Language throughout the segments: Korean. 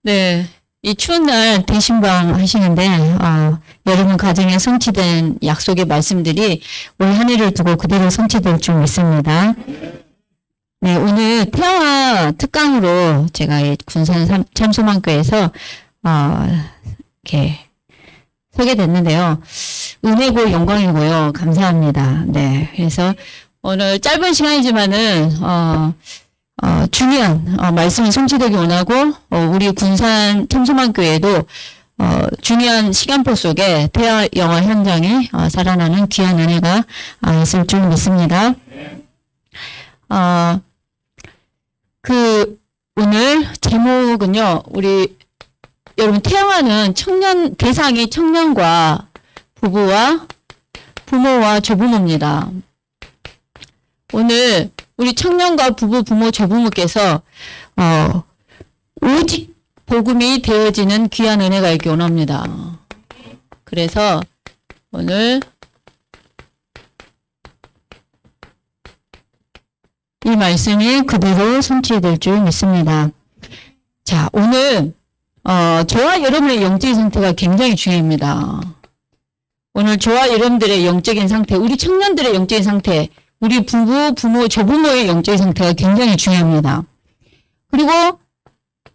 네, 이 추운 날 대신방 하시는데, 여러분 가정에 성취된 약속의 말씀들이 올 한 해를 두고 그대로 성취될 줄 믿습니다. 네, 오늘 태화 특강으로 제가 이 군산 참소망교에서, 이렇게 서게 됐는데요. 은혜고 영광이고요. 감사합니다. 네, 그래서 오늘 짧은 시간이지만은, 중요한 말씀이 성취되기 원하고 우리 군산 참소망교회도 중요한 시간표 속에 태화 영화 현장에 살아나는 귀한 은혜가 있을 줄 믿습니다. 오늘 제목은요, 우리 여러분 태화는 대상이 청년과 부부와 부모와 조부모입니다. 오늘 우리 청년과 부부, 부모, 조부모께서 오직 복음이 되어지는 귀한 은혜가 있기 원합니다. 그래서 오늘 이 말씀이 그대로 성취될 줄 믿습니다. 자, 오늘 저와 여러분의 영적인 상태가 굉장히 중요합니다. 오늘 저와 여러분들의 영적인 상태, 우리 청년들의 영적인 상태, 우리 부부, 부모, 조부모의 영적인 상태가 굉장히 중요합니다. 그리고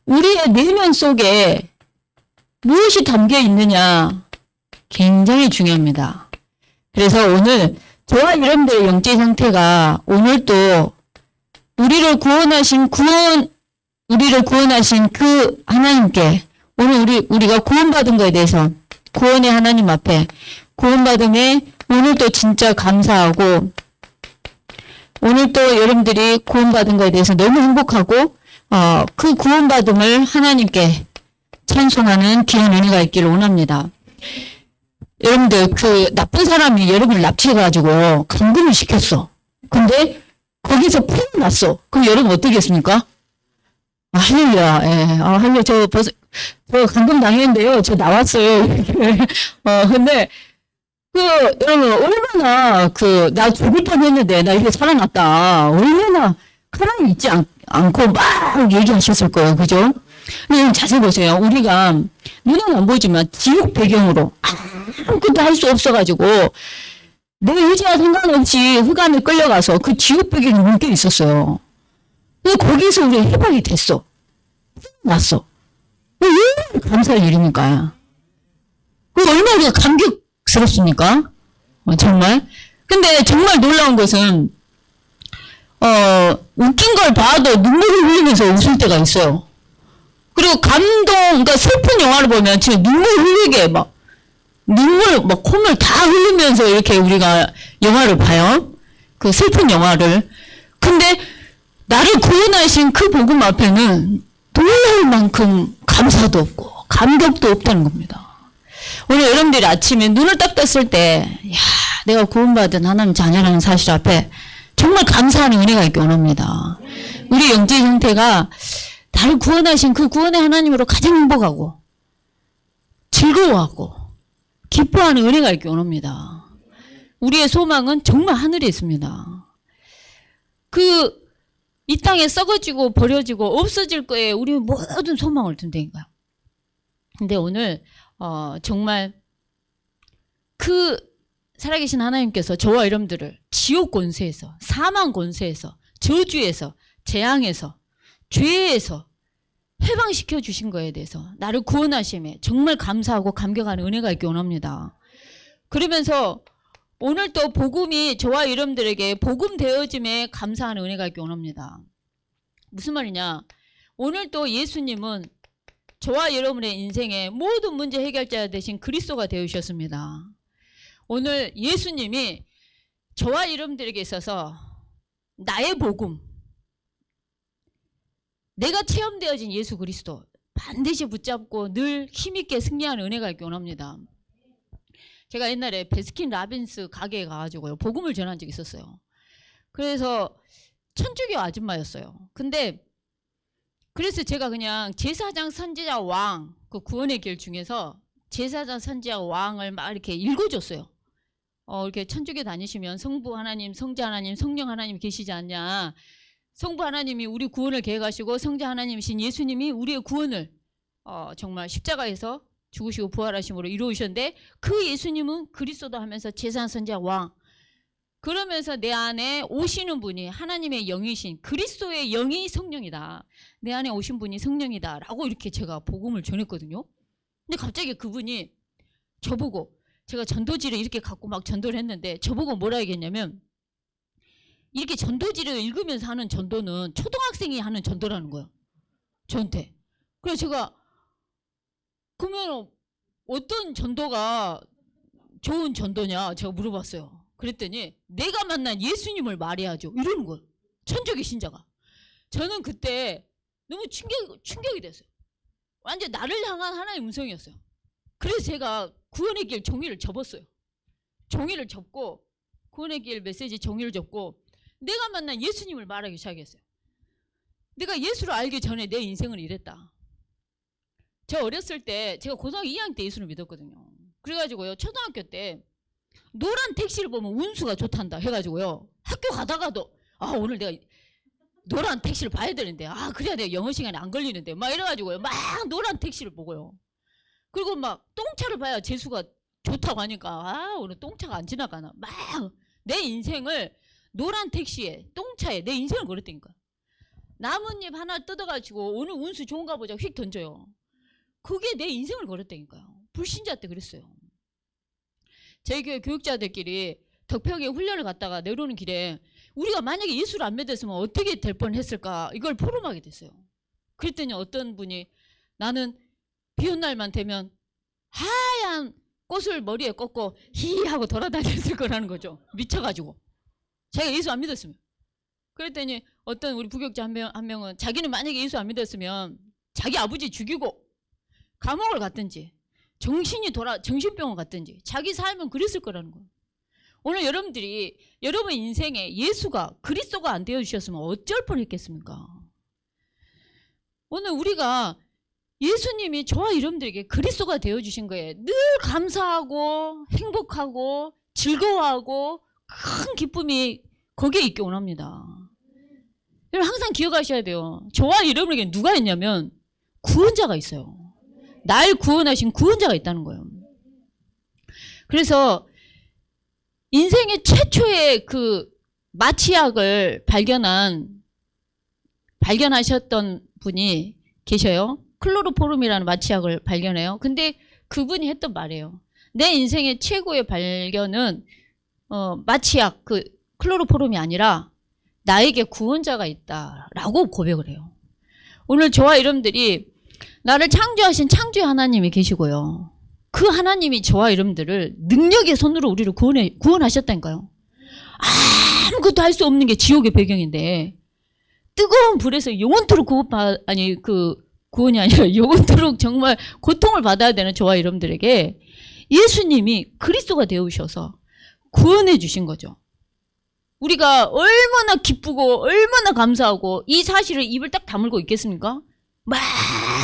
우리의 내면 속에 무엇이 담겨 있느냐 굉장히 중요합니다. 그래서 오늘 저와 여러분들의 영적인 상태가 오늘도 우리를 구원하신 그 하나님께 오늘 우리가 구원받은 것에 대해서 구원의 하나님 앞에 구원받음에 오늘도 진짜 감사하고 오늘 또 여러분들이 구원받은 것에 대해서 너무 행복하고 그 구원받음을 하나님께 찬송하는 귀한 은혜가 있기를 원합니다. 여러분들 그 나쁜 사람이 여러분을 납치해가지고 감금을 시켰어. 근데 거기서 풀어났어. 그럼 여러분 어떻게 했습니까? 할렐루야. 예. 할렐루야. 저 감금 당했는데요. 저 나왔어요. 근데 여러분, 얼마나, 나 죽을 뻔 했는데, 나 이렇게 살아났다. 얼마나, 가만히 있지 않고 막 얘기하셨을 거예요. 그죠? 근데 자세히 보세요. 우리가, 눈은 안 보이지만, 지옥 배경으로, 아무것도 할 수 없어가지고, 내 의지와 상관없이 흑암에 끌려가서 그 지옥 배경에 묶여 있었어요. 근데 거기서 우리 회복이 됐어. 났어. 왜 감사할 일입니까? 얼마나 우리가 감격스럽습니까? 정말. 근데 정말 놀라운 것은, 웃긴 걸 봐도 눈물을 흘리면서 웃을 때가 있어요. 그리고 그러니까 슬픈 영화를 보면 지금 눈물 흘리게 콧물 다 흘리면서 이렇게 우리가 영화를 봐요. 그 슬픈 영화를. 근데 나를 구원하신 그 복음 앞에는 놀랄 만큼 감사도 없고 감격도 없다는 겁니다. 오늘 여러분들이 아침에 눈을 딱 떴을 때, 내가 구원받은 하나님 자녀라는 사실 앞에 정말 감사하는 은혜가 있기 원합니다. 우리 영적인 형태가 나를 구원하신 그 구원의 하나님으로 가장 행복하고 즐거워하고 기뻐하는 은혜가 있기 원합니다. 우리의 소망은 정말 하늘에 있습니다. 이 땅에 썩어지고 버려지고 없어질 거에 우리 모든 소망을 둔다니까요. 근데 오늘 정말 살아계신 하나님께서 저와 여러분들을 지옥 권세에서, 사망 권세에서, 저주에서, 재앙에서, 죄에서 해방시켜 주신 거에 대해서 나를 구원하심에 정말 감사하고 감격하는 은혜가 있기 원합니다. 그러면서 오늘 또 복음이 저와 여러분들에게 복음 되어짐에 감사하는 은혜가 있기 원합니다. 무슨 말이냐? 오늘 또 예수님은 저와 여러분의 인생의 모든 문제 해결자 되신 그리스도가 되어주셨습니다. 오늘 예수님이 저와 여러분들에게 있어서 나의 복음, 내가 체험되어진 예수 그리스도 반드시 붙잡고 늘 힘있게 승리하는 은혜가 있기 원합니다. 제가 옛날에 베스킨 라빈스 가게에 가가지고요, 복음을 전한 적이 있었어요. 그래서 천주교 아줌마였어요. 그래서 제가 그냥 제사장, 선지자, 왕, 그 구원의 길 중에서 제사장, 선지자, 왕을 막 이렇게 읽어줬어요. 이렇게 천주교 다니시면 성부 하나님, 성자 하나님, 성령 하나님 계시지 않냐. 성부 하나님이 우리 구원을 계획하시고 성자 하나님이신 예수님이 우리의 구원을 정말 십자가에서 죽으시고 부활하심으로 이루으셨는데 그 예수님은 그리스도다 하면서 제사장 선지자 왕 그러면서 내 안에 오시는 분이 하나님의 영이신 그리스도의 영이 성령이다. 내 안에 오신 분이 성령이다 라고 이렇게 제가 복음을 전했거든요. 근데 갑자기 그분이 저보고 제가 전도지를 이렇게 갖고 막 전도를 했는데 저보고 뭐라 얘기했냐면 이렇게 전도지를 읽으면서 하는 전도는 초등학생이 하는 전도라는 거예요. 저한테. 그래서 제가 그러면 어떤 전도가 좋은 전도냐 제가 물어봤어요. 그랬더니 내가 만난 예수님을 말해야죠. 이러는 거예요. 천주교 신자가. 저는 그때 너무 충격이 됐어요. 완전 나를 향한 하나의 음성이었어요. 그래서 제가 구원의 길 종이를 접었어요. 종이를 접고 구원의 길 메시지 종이를 접고 내가 만난 예수님을 말하기 시작했어요. 내가 예수를 알기 전에 내 인생은 이랬다. 저 어렸을 때 제가 고등학교 2학년 때 예수를 믿었거든요. 그래가지고요 초등학교 때 노란 택시를 보면 운수가 좋단다 해가지고요 학교 가다가도 오늘 내가 노란 택시를 봐야 되는데 그래야 내가 영어 시간에 안 걸리는데 막 이래가지고요 막 노란 택시를 보고요. 그리고 막 똥차를 봐야 재수가 좋다고 하니까 오늘 똥차가 안 지나가나 막 내 인생을 노란 택시에 똥차에 내 인생을 걸었다니까. 나뭇잎 하나 뜯어가지고 오늘 운수 좋은가 보자 휙 던져요. 그게 내 인생을 걸었다니까요. 불신자 때 그랬어요. 저희 교회 교육자들끼리 덕평에 훈련을 갔다가 내려오는 길에 우리가 만약에 예수를 안 믿었으면 어떻게 될 뻔했을까 이걸 포럼하게 됐어요. 그랬더니 어떤 분이 나는 비 온 날만 되면 하얀 꽃을 머리에 꽂고 히 하고 돌아다녔을 거라는 거죠. 미쳐가지고 자기가 예수 안 믿었으면. 그랬더니 어떤 우리 부교육자 한 명은 자기는 만약에 예수 안 믿었으면 자기 아버지 죽이고 감옥을 갔든지 정신병원 갔든지 자기 삶은 그랬을 거라는 거예요. 오늘 여러분들이 여러분 인생에 예수가 그리스도가 안 되어주셨으면 어쩔 뻔했겠습니까? 오늘 우리가 예수님이 저와 여러분들에게 그리스도가 되어주신 거에 늘 감사하고 행복하고 즐거워하고 큰 기쁨이 거기에 있기 원합니다. 여러분 항상 기억하셔야 돼요. 저와 여러분에게 누가 있냐면 구원자가 있어요. 날 구원하신 구원자가 있다는 거예요. 그래서 인생의 최초의 그 마취약을 발견하셨던 분이 계셔요. 클로로포름이라는 마취약을 발견해요. 근데 그분이 했던 말이에요. 내 인생의 최고의 발견은 마취약 그 클로로포름이 아니라 나에게 구원자가 있다라고 고백을 해요. 오늘 저와 여러분들이 나를 창조하신 창조의 하나님이 계시고요. 그 하나님이 저와 여러분들을 능력의 손으로 우리를 구원하셨다니까요. 아무것도 할 수 없는 게 지옥의 배경인데 뜨거운 불에서 영원토록 구원이 아니라 영원토록 정말 고통을 받아야 되는 저와 여러분들에게 예수님이 그리스도가 되어오셔서 구원해 주신 거죠. 우리가 얼마나 기쁘고 얼마나 감사하고 이 사실을 입을 딱 다물고 있겠습니까? 막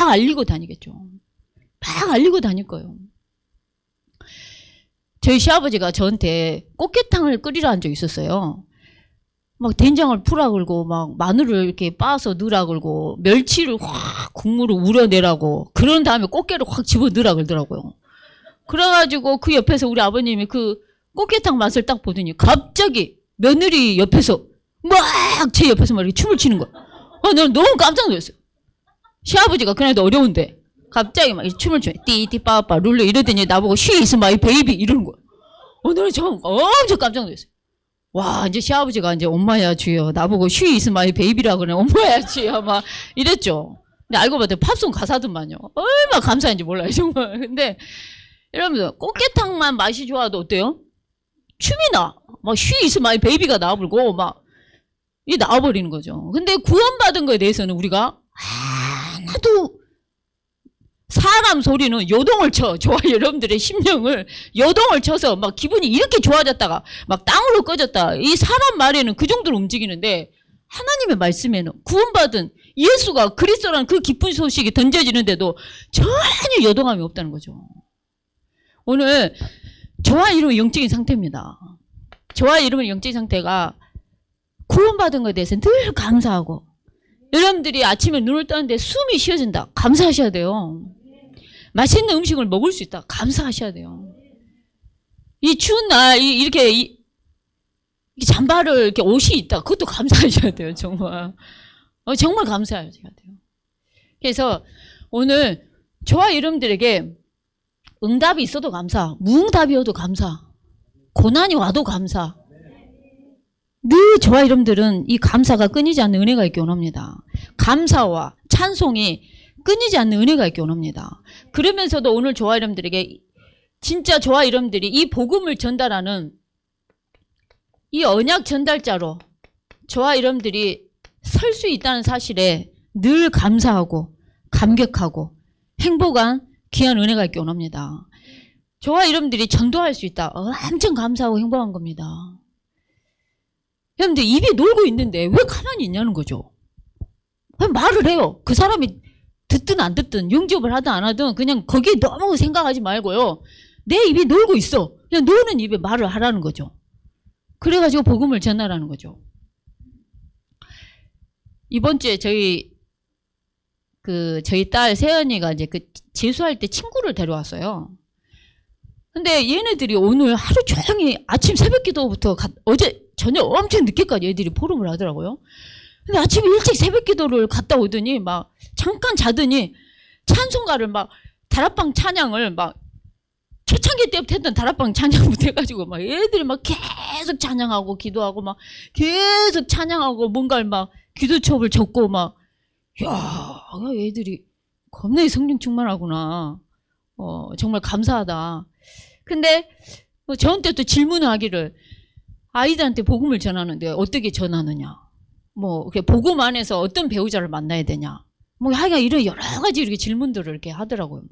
알리고 다니겠죠. 막 알리고 다닐 거예요. 저희 시아버지가 저한테 꽃게탕을 끓이러 한 적이 있었어요. 막 된장을 풀어 걸고 막 마늘을 이렇게 빻아서 넣으라 걸고 멸치를 확 국물을 우려내라고 그런 다음에 꽃게를 확 집어 넣으라 그러더라고요. 그래가지고 그 옆에서 우리 아버님이 그 꽃게탕 맛을 딱 보더니 갑자기 며느리 옆에서 막 제 옆에서 막 이렇게 춤을 추는 거야. 나는 너무 깜짝 놀랐어요. 시아버지가 그날도 어려운데 갑자기 막 춤을 춰. 띠띠빠빠 룰루 이러더니 나보고 She is my baby 이러는 거야. 나는 저 엄청 깜짝 놀랐어요. 와 이제 시아버지가 이제 엄마야 주여 나보고 She is my baby라 그러네. 엄마야 주여 막 이랬죠. 근데 알고 봤더니 팝송 가사더만요. 얼마나 감사한지 몰라요 정말. 근데 여러분들 꽃게탕만 맛이 좋아도 어때요? 춤이 나. 막 She is my baby가 나와버리고 막 이 나와버리는 거죠. 근데 구원받은 거에 대해서는 우리가 하나도 사람 소리는 요동을 쳐. 저와 여러분들의 심령을 요동을 쳐서 막 기분이 이렇게 좋아졌다가 막 땅으로 꺼졌다. 이 사람 말에는 그 정도로 움직이는데 하나님의 말씀에는 구원받은 예수가 그리스도라는 그 기쁜 소식이 던져지는데도 전혀 요동함이 없다는 거죠. 오늘 저와 여러분의 영적인 상태입니다. 저와 여러분의 영적인 상태가 구원받은 것에 대해서 늘 감사하고 여러분들이 아침에 눈을 뜨는데 숨이 쉬어진다. 감사하셔야 돼요. 맛있는 음식을 먹을 수 있다. 감사하셔야 돼요. 이 추운 날, 이렇게 잠바를 이렇게 옷이 있다. 그것도 감사하셔야 돼요. 정말. 정말 감사하셔야 돼요. 그래서 오늘 저와 여러분들에게 응답이 있어도 감사, 무응답이어도 감사, 고난이 와도 감사. 늘 저와 여러분들은 이 감사가 끊이지 않는 은혜가 있기 원합니다. 감사와 찬송이 끊이지 않는 은혜가 있기 원합니다. 그러면서도 오늘 저와 여러분들에게 진짜 저와 여러분들이 이 복음을 전달하는 이 언약 전달자로 저와 여러분들이 설 수 있다는 사실에 늘 감사하고 감격하고 행복한 귀한 은혜가 있기 원합니다. 저와 여러분들이 전도할 수 있다. 엄청 감사하고 행복한 겁니다. 여러분들 입이 놀고 있는데 왜 가만히 있냐는 거죠. 말을 해요. 그 사람이 듣든 안 듣든 영접을 하든 안 하든 그냥 거기에 너무 생각하지 말고요. 내 입이 놀고 있어. 그냥 노는 입에 말을 하라는 거죠. 그래가지고 복음을 전하라는 거죠. 이번 주에 저희 딸 세연이가 이제 재수할 때 친구를 데려왔어요. 근데 얘네들이 오늘 하루 종일 아침 새벽 기도부터 어제 저녁 엄청 늦게까지 애들이 포럼을 하더라고요. 근데 아침에 일찍 새벽 기도를 갔다 오더니 막 잠깐 자더니 찬송가를 막 다락방 찬양을 막 초창기 때부터 했던 다락방 찬양부터 해가지고 막 애들이 막 계속 찬양하고 기도하고 막 계속 찬양하고 뭔가를 막 기도첩을 적고 막 야, 애들이 겁나게 성령 충만하구나. 정말 감사하다. 근데 저한테 또 질문을 하기를 아이들한테 복음을 전하는데 어떻게 전하느냐. 복음 안에서 어떤 배우자를 만나야 되냐. 하여간 이런 여러 가지 이렇게 질문들을 이렇게 하더라고요.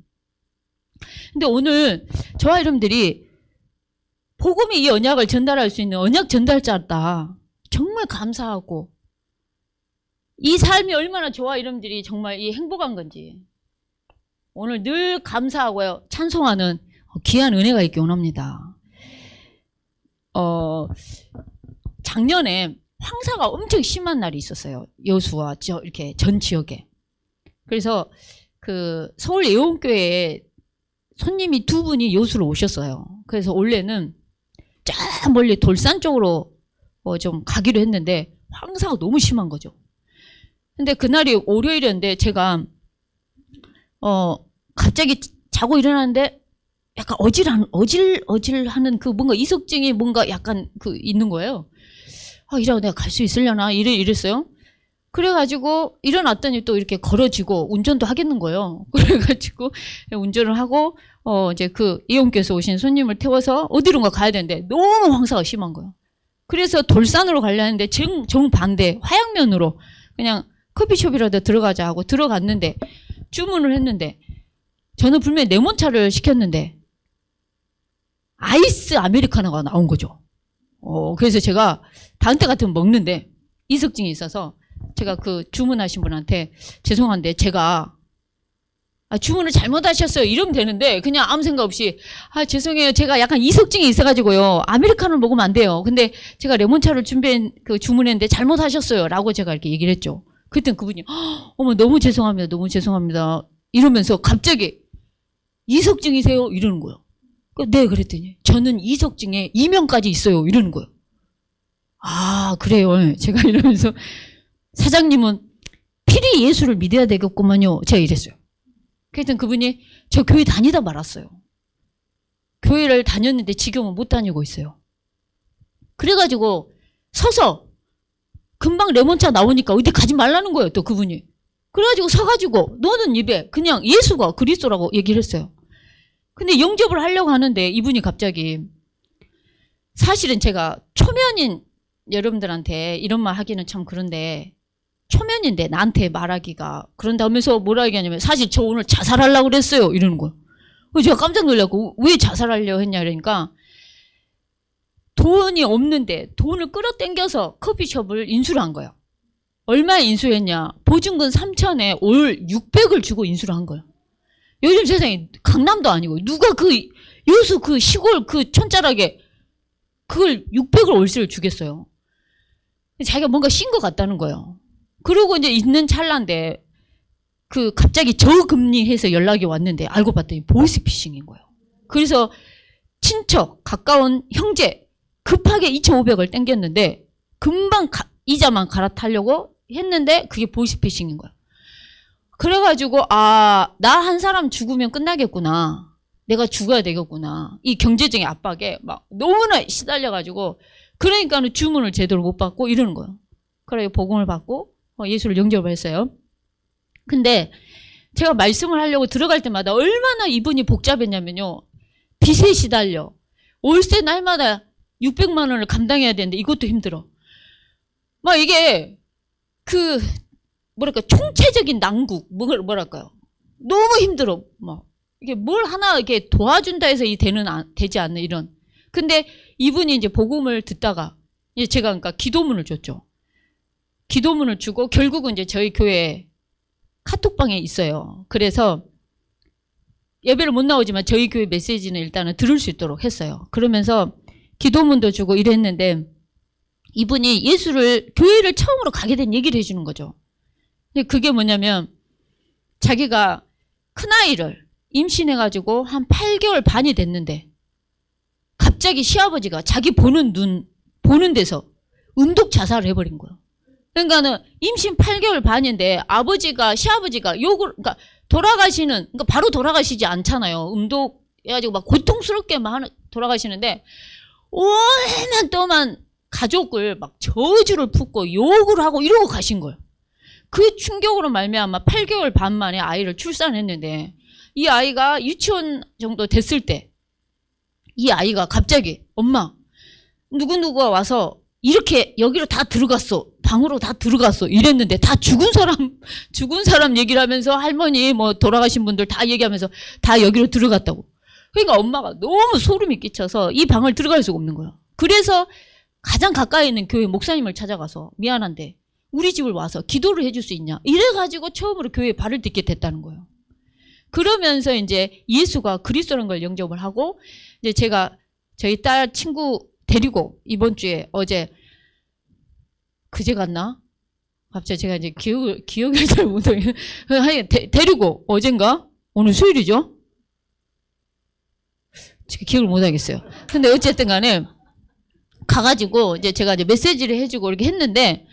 근데 오늘 저와 여러분들이 복음이 이 언약을 전달할 수 있는 언약 전달자다. 정말 감사하고 이 삶이 얼마나 저와 여러분들이 정말 이 행복한 건지 오늘 늘 감사하고요. 찬송하는 귀한 은혜가 있기 원합니다. 작년에 황사가 엄청 심한 날이 있었어요. 여수와 이렇게 전 지역에. 그래서 서울 예원교회에 손님이 2분이 여수로 오셨어요. 그래서 원래는 저 멀리 돌산 쪽으로 좀 가기로 했는데 황사가 너무 심한 거죠. 근데 그날이 월요일이었는데 제가 갑자기 자고 일어났는데 약간 어질하는 뭔가 이석증이 뭔가 약간 있는 거예요. 이러고 내가 갈 수 있으려나 이랬어요. 그래가지고 일어났더니 또 이렇게 걸어지고 운전도 하겠는 거예요. 그래가지고 운전을 하고 이제 이용께서 오신 손님을 태워서 어디론가 가야 되는데 너무 황사가 심한 거예요. 그래서 돌산으로 가려 했는데 정반대 화양면으로 그냥 커피숍이라도 들어가자 하고 들어갔는데 주문을 했는데 저는 분명히 레몬차를 시켰는데 아이스 아메리카노가 나온 거죠. 그래서 제가 다음 때 같으면 먹는데 이석증이 있어서 제가 주문하신 분한테 죄송한데 제가 주문을 잘못하셨어요 이러면 되는데 그냥 아무 생각 없이 죄송해요 제가 약간 이석증이 있어가지고요 아메리카노를 먹으면 안 돼요. 근데 제가 레몬차를 주문했는데 잘못하셨어요 라고 제가 이렇게 얘기를 했죠. 그랬더니 그분이 어머 너무 죄송합니다 너무 죄송합니다 이러면서 갑자기 이석증이세요 이러는 거예요. 네 그랬더니 저는 이석증에 이명까지 있어요 이러는 거예요. 그래요. 제가 이러면서 사장님은 필히 예수를 믿어야 되겠구만요. 제가 이랬어요. 그랬더니 그분이 저 교회 다니다 말았어요. 교회를 다녔는데 지금은 못 다니고 있어요. 그래가지고 서서 금방 레몬차 나오니까 어디 가지 말라는 거예요. 또 그분이. 그래가지고 서가지고 너는 입에 그냥 예수가 그리스도라고 얘기를 했어요. 근데 영접을 하려고 하는데 이분이 갑자기 사실은 제가 초면인 여러분들한테 이런 말 하기는 참 그런데 초면인데 나한테 말하기가 그런다 하면서 뭐라 얘기하냐면 사실 저 오늘 자살하려고 그랬어요 이러는 거예요. 제가 깜짝 놀랐고 왜 자살하려고 했냐 그러니까 돈이 없는데 돈을 끌어당겨서 커피숍을 인수를 한 거예요. 얼마에 인수했냐 보증금 3,000에 올 600을 주고 인수를 한 거예요. 요즘 세상에 강남도 아니고 누가 여수 시골 촌자락에 그걸 600을 월세를 주겠어요. 자기가 뭔가 신 것 같다는 거예요. 그러고 이제 있는 찰나인데 그 갑자기 저금리해서 연락이 왔는데 알고 봤더니 보이스피싱인 거예요. 그래서 친척, 가까운 형제 급하게 2,500을 땡겼는데 금방 이자만 갈아타려고 했는데 그게 보이스피싱인 거예요. 그래가지고 나 한 사람 죽으면 끝나겠구나. 내가 죽어야 되겠구나. 이 경제적인 압박에 막 너무나 시달려가지고 그러니까는 주문을 제대로 못 받고 이러는 거예요. 그래 복음을 받고 예수를 영접을 했어요. 근데 제가 말씀을 하려고 들어갈 때마다 얼마나 이분이 복잡했냐면요. 빚에 시달려. 월세 날마다 600만 원을 감당해야 되는데 이것도 힘들어. 막 이게 뭐랄까 총체적인 난국 뭐랄까요. 너무 힘들어. 막 이게 뭘 하나 이렇게 도와준다 해서 되지 않는 이런. 근데 이분이 이제 복음을 듣다가 이제 제가 그러니까 기도문을 줬죠. 기도문을 주고 결국은 이제 저희 교회 카톡방에 있어요. 그래서 예배를 못 나오지만 저희 교회 메시지는 일단은 들을 수 있도록 했어요. 그러면서 기도문도 주고 이랬는데 이분이 교회를 처음으로 가게 된 얘기를 해주는 거죠. 근데 그게 뭐냐면 자기가 큰아이를 임신해가지고 한 8개월 반이 됐는데 갑자기 시아버지가 자기 보는 데서 음독 자살을 해버린 거예요. 그러니까는 임신 8개월 반인데 시아버지가 그러니까 그러니까 바로 돌아가시지 않잖아요. 음독 해가지고 막 고통스럽게 돌아가시는데 오랜 동안 가족을 막 저주를 품고 욕을 하고 이러고 가신 거예요. 그 충격으로 말미암아 8개월 반 만에 아이를 출산했는데 이 아이가 유치원 정도 됐을 때 이 아이가 갑자기 엄마 누구누구가 와서 이렇게 여기로 다 들어갔어. 방으로 다 들어갔어. 이랬는데 다 죽은 사람 얘기를 하면서 할머니 뭐 돌아가신 분들 다 얘기하면서 다 여기로 들어갔다고. 그러니까 엄마가 너무 소름이 끼쳐서 이 방을 들어갈 수가 없는 거예요. 그래서 가장 가까이 있는 교회 목사님을 찾아가서 미안한데 우리 집을 와서 기도를 해줄 수 있냐. 이래가지고 처음으로 교회에 발을 딛게 됐다는 거예요. 그러면서 이제 예수가 그리스도라는 걸 영접을 하고 이제 제가 저희 딸 친구 데리고 이번 주에 그제 갔나? 갑자기 제가 이제 기억을 잘 못해요. 데리고 어젠가? 오늘 수요일이죠? 지금 기억을 못하겠어요. 근데 어쨌든 간에 가가지고 이제 제가 이제 메시지를 해주고 이렇게 했는데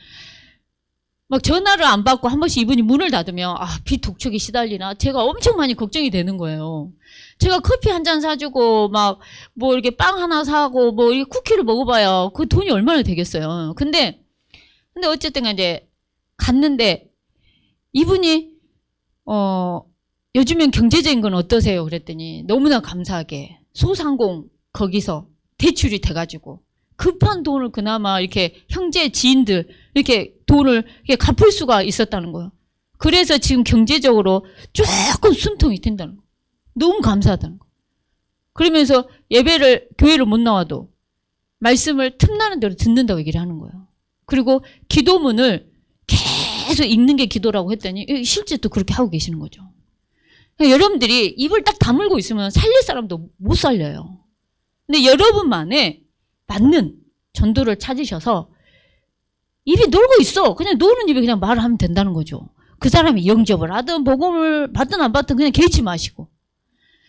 막 전화를 안 받고 한 번씩 이분이 문을 닫으면 빚 독촉이 시달리나 제가 엄청 많이 걱정이 되는 거예요. 제가 커피 한 잔 사주고 막 뭐 이렇게 빵 하나 사고 뭐 이렇게 쿠키를 먹어봐야 그 돈이 얼마나 되겠어요. 근데 어쨌든 이제 갔는데 이분이 요즘엔 경제적인 건 어떠세요? 그랬더니 너무나 감사하게 소상공 거기서 대출이 돼가지고 급한 돈을 그나마 이렇게 형제 지인들 이렇게 돈을 이렇게 갚을 수가 있었다는 거예요. 그래서 지금 경제적으로 조금 숨통이 튄다는 거예요. 너무 감사하다는 거예요. 그러면서 교회를 못 나와도 말씀을 틈나는 대로 듣는다고 얘기를 하는 거예요. 그리고 기도문을 계속 읽는 게 기도라고 했더니 실제 또 그렇게 하고 계시는 거죠. 여러분들이 입을 딱 다물고 있으면 살릴 사람도 못 살려요. 근데 여러분만의 맞는 전도를 찾으셔서 입이 놀고 있어. 그냥 노는 입에 그냥 말을 하면 된다는 거죠. 그 사람이 영접을 하든 복음을 받든 안 받든 그냥 개의치 마시고.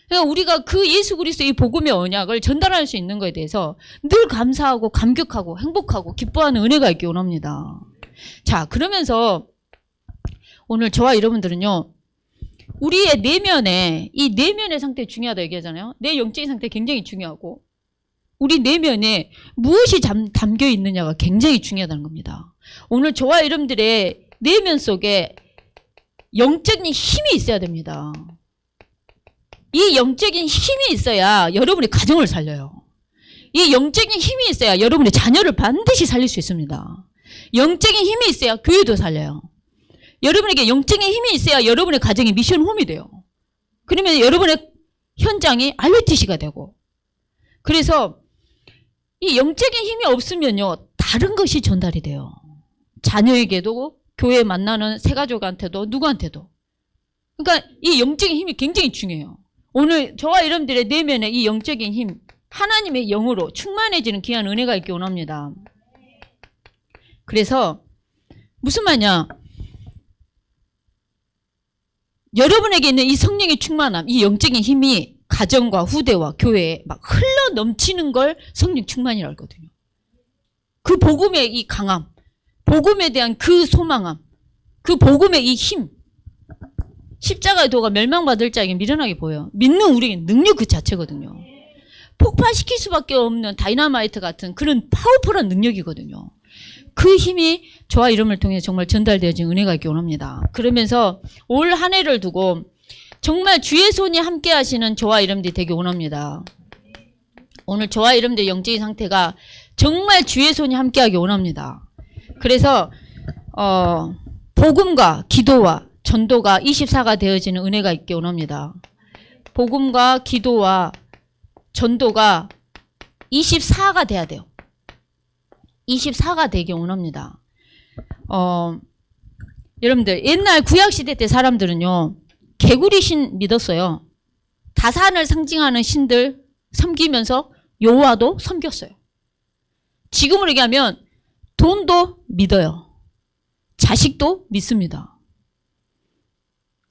그러니까 우리가 그 예수 그리스도의 복음의 언약을 전달할 수 있는 것에 대해서 늘 감사하고 감격하고 행복하고 기뻐하는 은혜가 있기 원합니다. 자, 그러면서 오늘 저와 여러분들은요. 우리의 이 내면의 상태 중요하다 얘기하잖아요. 내 영적인 상태 굉장히 중요하고 우리 내면에 무엇이 담겨 있느냐가 굉장히 중요하다는 겁니다. 오늘 저와 여러분들의 내면 속에 영적인 힘이 있어야 됩니다. 이 영적인 힘이 있어야 여러분의 가정을 살려요. 이 영적인 힘이 있어야 여러분의 자녀를 반드시 살릴 수 있습니다. 영적인 힘이 있어야 교회도 살려요. 여러분에게 영적인 힘이 있어야 여러분의 가정이 미션 홈이 돼요. 그러면 여러분의 현장이 RUTC가 되고. 그래서 이 영적인 힘이 없으면요. 다른 것이 전달이 돼요. 자녀에게도 교회 만나는 새가족한테도 누구한테도. 그러니까 이 영적인 힘이 굉장히 중요해요. 오늘 저와 여러분들의 내면에 이 영적인 힘, 하나님의 영으로 충만해지는 귀한 은혜가 있기 원합니다. 그래서 무슨 말이냐. 여러분에게 있는 이 성령의 충만함, 이 영적인 힘이 가정과 후대와 교회에 막 흘러 넘치는 걸 성령 충만이라고 하거든요. 그 복음의 이 강함, 복음에 대한 그 소망함, 그 복음의 이 힘, 십자가의 도가 멸망받을 자에게 미련하게 보여요. 믿는 우리에게 능력 그 자체거든요. 폭발시킬 수밖에 없는 다이너마이트 같은 그런 파워풀한 능력이거든요. 그 힘이 저와 이름을 통해 정말 전달되어진 은혜가 있기 원합니다. 그러면서 올 한 해를 두고 정말 주의 손이 함께 하시는 저와 이름들이 되기 원합니다. 오늘 저와 이름들의 영적인 상태가 정말 주의 손이 함께 하기 원합니다. 그래서 복음과 기도와 전도가 24가 되어지는 은혜가 있기 원합니다. 복음과 기도와 전도가 24가 돼야 돼요. 24가 되기 원합니다. 여러분들 옛날 구약시대 때 사람들은요. 개구리 신 믿었어요. 다산을 상징하는 신들 섬기면서 여호와도 섬겼어요. 지금으로 얘기하면 돈도 믿어요. 자식도 믿습니다.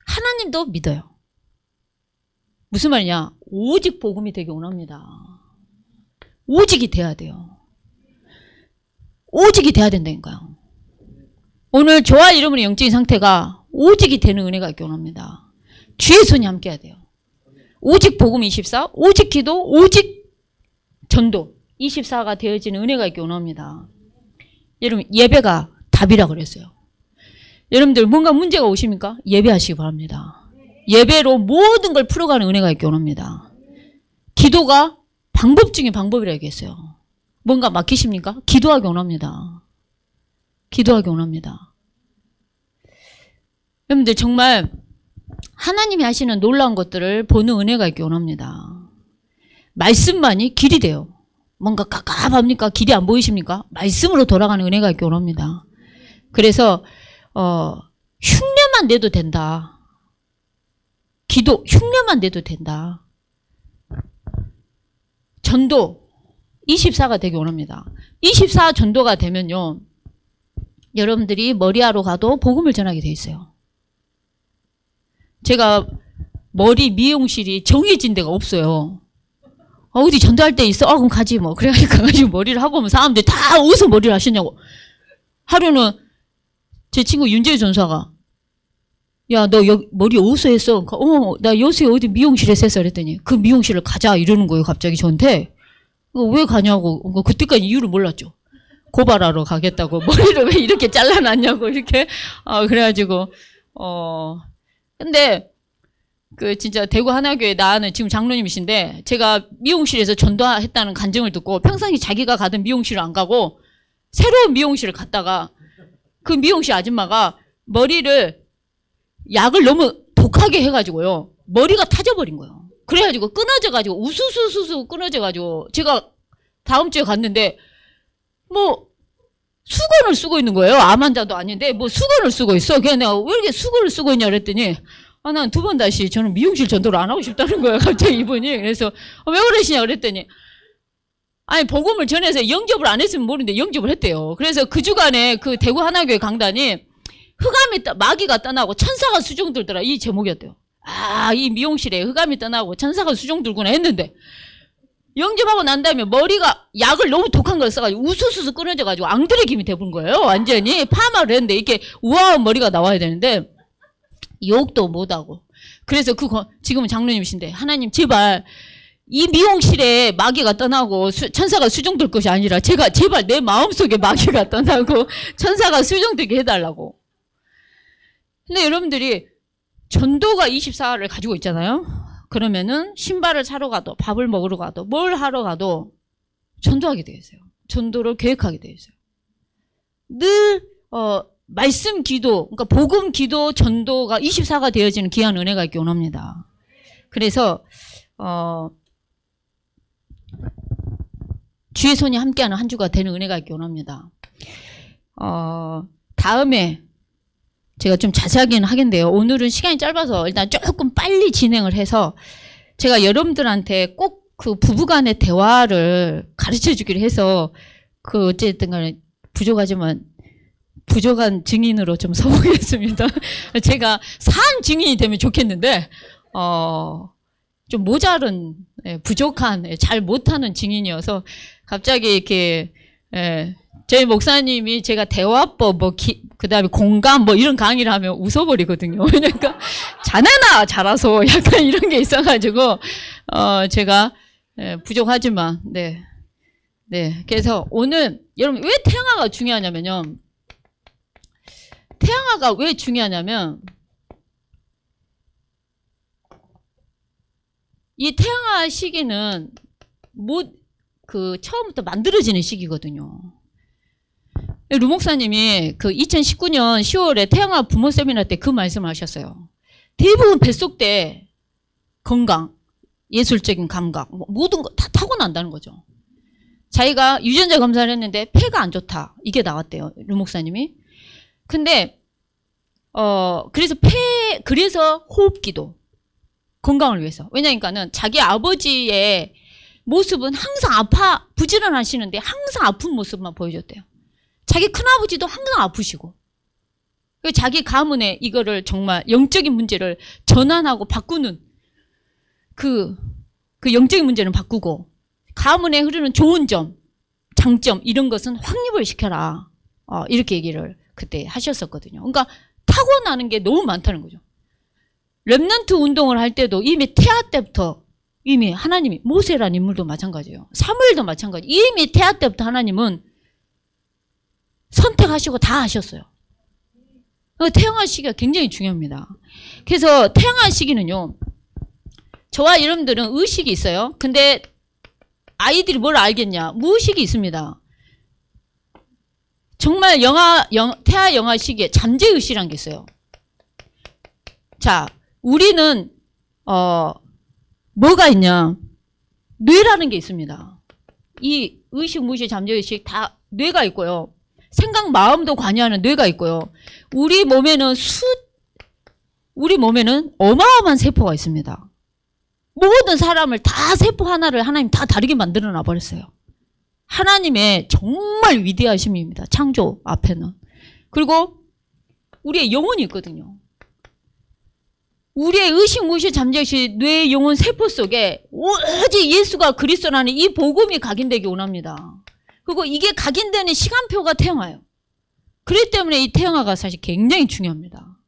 하나님도 믿어요. 무슨 말이냐? 오직 복음이 되기 원합니다. 오직이 돼야 돼요. 오직이 돼야 된다니까요. 오늘 저와 이름의 영적인 상태가 오직이 되는 은혜가 있기 원합니다. 주의 손이 함께 해야 돼요. 오직 복음 24, 오직 기도, 오직 전도 24가 되어지는 은혜가 있기 원합니다. 여러분 예배가 답이라 그랬어요. 여러분들 뭔가 문제가 오십니까? 예배하시기 바랍니다. 예배로 모든 걸 풀어가는 은혜가 있기 원합니다. 기도가 방법 중에 방법이라 얘기했어요. 뭔가 막히십니까? 기도하기 원합니다. 기도하기 원합니다. 여러분들 정말 하나님이 하시는 놀라운 것들을 보는 은혜가 있기 원합니다. 말씀만이 길이 돼요. 뭔가 깝깝합니까? 길이 안 보이십니까? 말씀으로 돌아가는 은혜가 있기 원합니다. 그래서 흉내만 내도 된다. 기도 흉내만 내도 된다. 전도 24가 되기 원합니다. 24 전도가 되면요. 여러분들이 머리하러 가도 복음을 전하게 돼 있어요. 제가 머리 미용실이 정해진 데가 없어요. 어디 전도할 때 있어? 그럼 가지 뭐. 그래가지고 가가지고 머리를 하고 오면 사람들이 다 어디서 머리를 하시냐고. 하루는 제 친구 윤재희 전사가 야, 너 여기 머리 어디서 했어? 나 요새 어디 미용실에서 했어. 그랬더니 그 미용실을 가자 이러는 거예요. 갑자기 저한테. 왜 가냐고. 그때까지 이유를 몰랐죠. 고발하러 가겠다고. 머리를 왜 이렇게 잘라놨냐고 이렇게. 그래가지고 근데 진짜 대구 하나교회 나는 지금 장로님이신데 제가 미용실에서 전도했다는 간증을 듣고 평상시 자기가 가던 미용실을 안 가고 새로운 미용실을 갔다가 그 미용실 아줌마가 머리를 약을 너무 독하게 해가지고요. 머리가 타져버린 거예요. 그래가지고 끊어져가지고 우수수수수 끊어져가지고 제가 다음 주에 갔는데 뭐 수건을 쓰고 있는 거예요. 암 환자도 아닌데 뭐 수건을 쓰고 있어. 그냥 내가 왜 이렇게 수건을 쓰고 있냐 그랬더니 난 두 번 다시 저는 미용실 전도를 안 하고 싶다는 거예요. 갑자기 이분이. 그래서 왜 그러시냐 그랬더니 아니 복음을 전해서 영접을 안 했으면 모르는데 영접을 했대요. 그래서 그 주간에 그 대구 하나교회 강단이 흑암이 마귀가 떠나고 천사가 수종 들더라. 이 제목이었대요. 이 미용실에 흑암이 떠나고 천사가 수종 들구나 했는데 영접하고 난 다음에 머리가 약을 너무 독한 걸 써가지고 우수수수 끊어져가지고 앙드레 김이 돼본 거예요. 완전히 파마를 했는데 이렇게 우아한 머리가 나와야 되는데 욕도 못하고. 그래서 지금은 장로님이신데 하나님 제발 이 미용실에 마귀가 떠나고 천사가 수종될 것이 아니라 제발 내 마음속에 마귀가 떠나고 천사가 수종되게 해달라고. 근데 여러분들이 전도가 24를 가지고 있잖아요. 그러면은 신발을 사러 가도 밥을 먹으러 가도 뭘 하러 가도 전도하게 되어 있어요. 전도를 계획하게 되어 있어요. 늘 말씀 기도, 그러니까 복음 기도 전도가 24가 되어지는 귀한 은혜가 있기 원합니다. 그래서 주의 손이 함께하는 한 주가 되는 은혜가 있기 원합니다. 다음에 제가 좀 자세하게는 하겠는데요. 오늘은 시간이 짧아서 일단 조금 빨리 진행을 해서 제가 여러분들한테 꼭 그 부부간의 대화를 가르쳐 주기로 해서 어쨌든 간에 부족하지만 부족한 증인으로 좀 서보겠습니다. 제가 산 증인이 되면 좋겠는데 좀 모자른 부족한 잘 못하는 증인이어서 갑자기 이렇게 저희 목사님이 제가 대화법 그다음에 공감 이런 강의를 하면 웃어버리거든요. 그러니까 자네나 잘라서 약간 이런 게 있어가지고 제가 부족하지만 네. 그래서 오늘 여러분 왜 태양아가 중요하냐면요. 태양아가 왜 중요하냐면 이 태양아 시기는 처음부터 만들어지는 시기거든요. 루 목사님이 그 2019년 10월에 태양아 부모 세미나 때 그 말씀을 하셨어요. 대부분 뱃속 때 건강, 예술적인 감각, 모든 거 다 타고난다는 거죠. 자기가 유전자 검사를 했는데 폐가 안 좋다. 이게 나왔대요. 루 목사님이. 근데 그래서 호흡기도 건강을 위해서. 왜냐니까는 자기 아버지의 모습은 항상 부지런하시는데 항상 아픈 모습만 보여줬대요. 자기 큰아버지도 항상 아프시고. 자기 가문에 이거를 정말 영적인 문제를 전환하고 바꾸는 그 영적인 문제는 바꾸고 가문에 흐르는 좋은 점, 장점 이런 것은 확립을 시켜라. 이렇게 얘기를 그때 하셨었거든요. 그러니까 타고나는 게 너무 많다는 거죠. 렘넌트 운동을 할 때도 이미 태아 때부터 이미 하나님이 모세라는 인물도 마찬가지예요. 사무엘도 마찬가지. 이미 태아 때부터 하나님은 선택하시고 다 하셨어요. 태양아 시기가 굉장히 중요합니다. 그래서 태양아 시기는요. 저와 여러분들은 의식이 있어요. 근데 아이들이 뭘 알겠냐. 무의식이 있습니다. 정말 태아 영아 시기에 잠재의식이라는 게 있어요. 자, 우리는 뭐가 있냐. 뇌라는 게 있습니다. 이 의식, 무의식, 잠재의식 다 뇌가 있고요. 생각, 마음도 관여하는 뇌가 있고요. 우리 몸에는 어마어마한 세포가 있습니다. 모든 사람을 다 세포 하나를 하나님 다 다르게 만들어 놔 버렸어요. 하나님의 정말 위대하심입니다. 창조 앞에는. 그리고 우리의 영혼이 있거든요. 우리의 의식, 무의식, 잠재의식, 뇌, 영혼, 세포 속에 오직 예수가 그리스도라는 이 복음이 각인되기 원합니다. 그리고 이게 각인되는 시간표가 태영아예요. 그렇기 때문에 이 태영아가 사실 굉장히 중요합니다.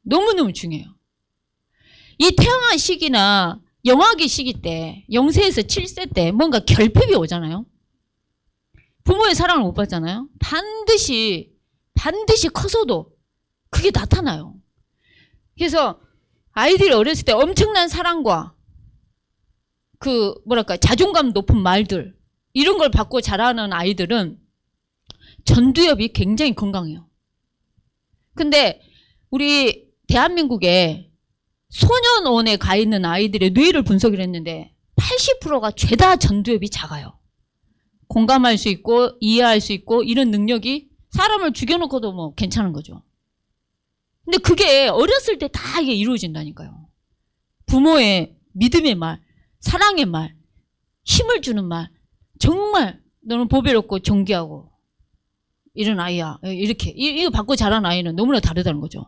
너무너무 중요해요. 이 태영아 시기나 영아기 시기 때 0세에서 7세 때 뭔가 결핍이 오잖아요. 부모의 사랑을 못 받잖아요. 반드시 커서도 그게 나타나요. 그래서 아이들이 어렸을 때 엄청난 사랑과 자존감 높은 말들 이런 걸 받고 자라는 아이들은 전두엽이 굉장히 건강해요. 근데 우리 대한민국에 소년원에 가 있는 아이들의 뇌를 분석을 했는데 80%가 죄다 전두엽이 작아요. 공감할 수 있고 이해할 수 있고 이런 능력이 사람을 죽여놓고도 뭐 괜찮은 거죠. 근데 그게 어렸을 때 다 이게 이루어진다니까요. 부모의 믿음의 말, 사랑의 말, 힘을 주는 말, 정말 너는 보배롭고 존귀하고 이런 아이야. 이렇게 이거 받고 자란 아이는 너무나 다르다는 거죠.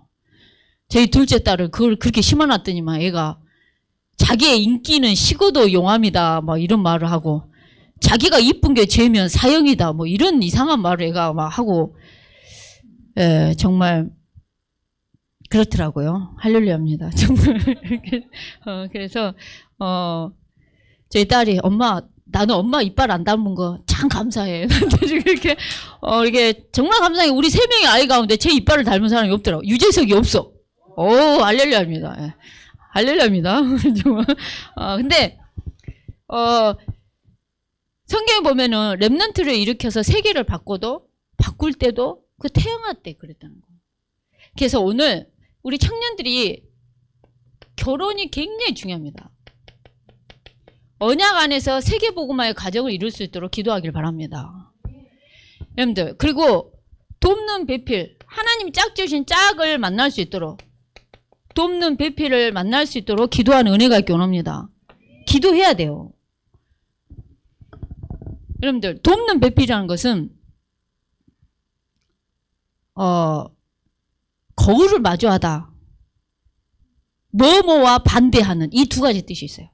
저희 둘째 딸을 그걸 그렇게 심어놨더니만 애가 자기의 인기는 식어도 용암이다 막 이런 말을 하고 자기가 이쁜 게 죄면 사형이다 뭐 이런 이상한 말을 애가 막 하고 정말 그렇더라고요. 할렐루야입니다. 정말 그래서 저희 딸이 나는 엄마 이빨 안 닮은 거 참 감사해. 이렇게 이게 정말 감사해. 우리 3명의 아이 가운데 제 이빨을 닮은 사람이 없더라고. 유재석이 없어. 오, 할렐루야입니다. 예. 할렐루야입니다. 근데 성경에 보면은 렘넌트를 일으켜서 세계를 바꿀 때도 그 태영아 때 그랬다는 거예요. 그래서 오늘 우리 청년들이 결혼이 굉장히 중요합니다. 언약 안에서 세계복음화의 가정을 이룰 수 있도록 기도하길 바랍니다. 여러분들, 그리고 돕는 배필, 하나님이 짝 주신 짝을 만날 수 있도록 돕는 배필을 만날 수 있도록 기도하는 은혜가 있기 원합니다. 기도해야 돼요. 여러분들, 돕는 배필이라는 것은 거울을 마주하다. 뭐뭐와 반대하는 이 두 가지 뜻이 있어요.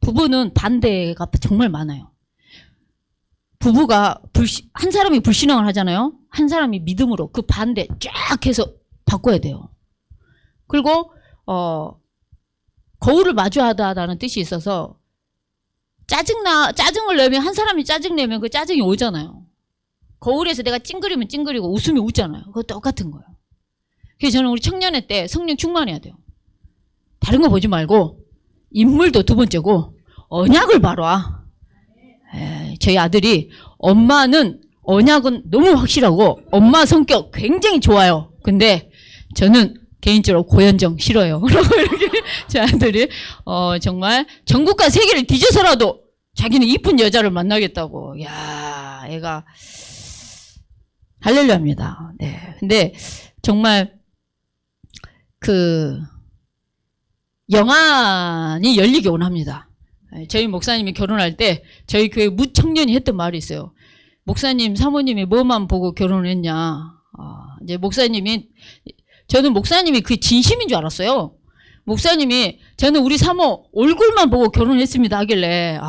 부부는 반대가 정말 많아요. 부부가 한 사람이 불신앙을 하잖아요. 한 사람이 믿음으로 그 반대 쫙 해서 바꿔야 돼요. 그리고 거울을 마주하다라는 뜻이 있어서 짜증을 내면 한 사람이 짜증 내면 그 짜증이 오잖아요. 거울에서 내가 찡그리면 찡그리고 웃으면 웃잖아요. 그거 똑같은 거예요. 그래서 저는 우리 청년회 때 성령 충만해야 돼요. 다른 거 보지 말고 인물도 두 번째고 언약을 봐라. 저희 아들이 엄마는 언약은 너무 확실하고 엄마 성격 굉장히 좋아요. 근데 저는 개인적으로 고현정 싫어요. 그러고 이렇게 제 아들이 정말 전국과 세계를 뒤져서라도 자기는 이쁜 여자를 만나겠다고. 야, 애가 할렐루야입니다. 네. 근데 정말 그 영안이 열리기 원합니다. 저희 목사님이 결혼할 때 저희 교회 무청년이 했던 말이 있어요. 목사님, 사모님이 뭐만 보고 결혼했냐. 이제 저는 목사님이 그게 진심인 줄 알았어요. 목사님이 저는 우리 사모 얼굴만 보고 결혼했습니다 하길래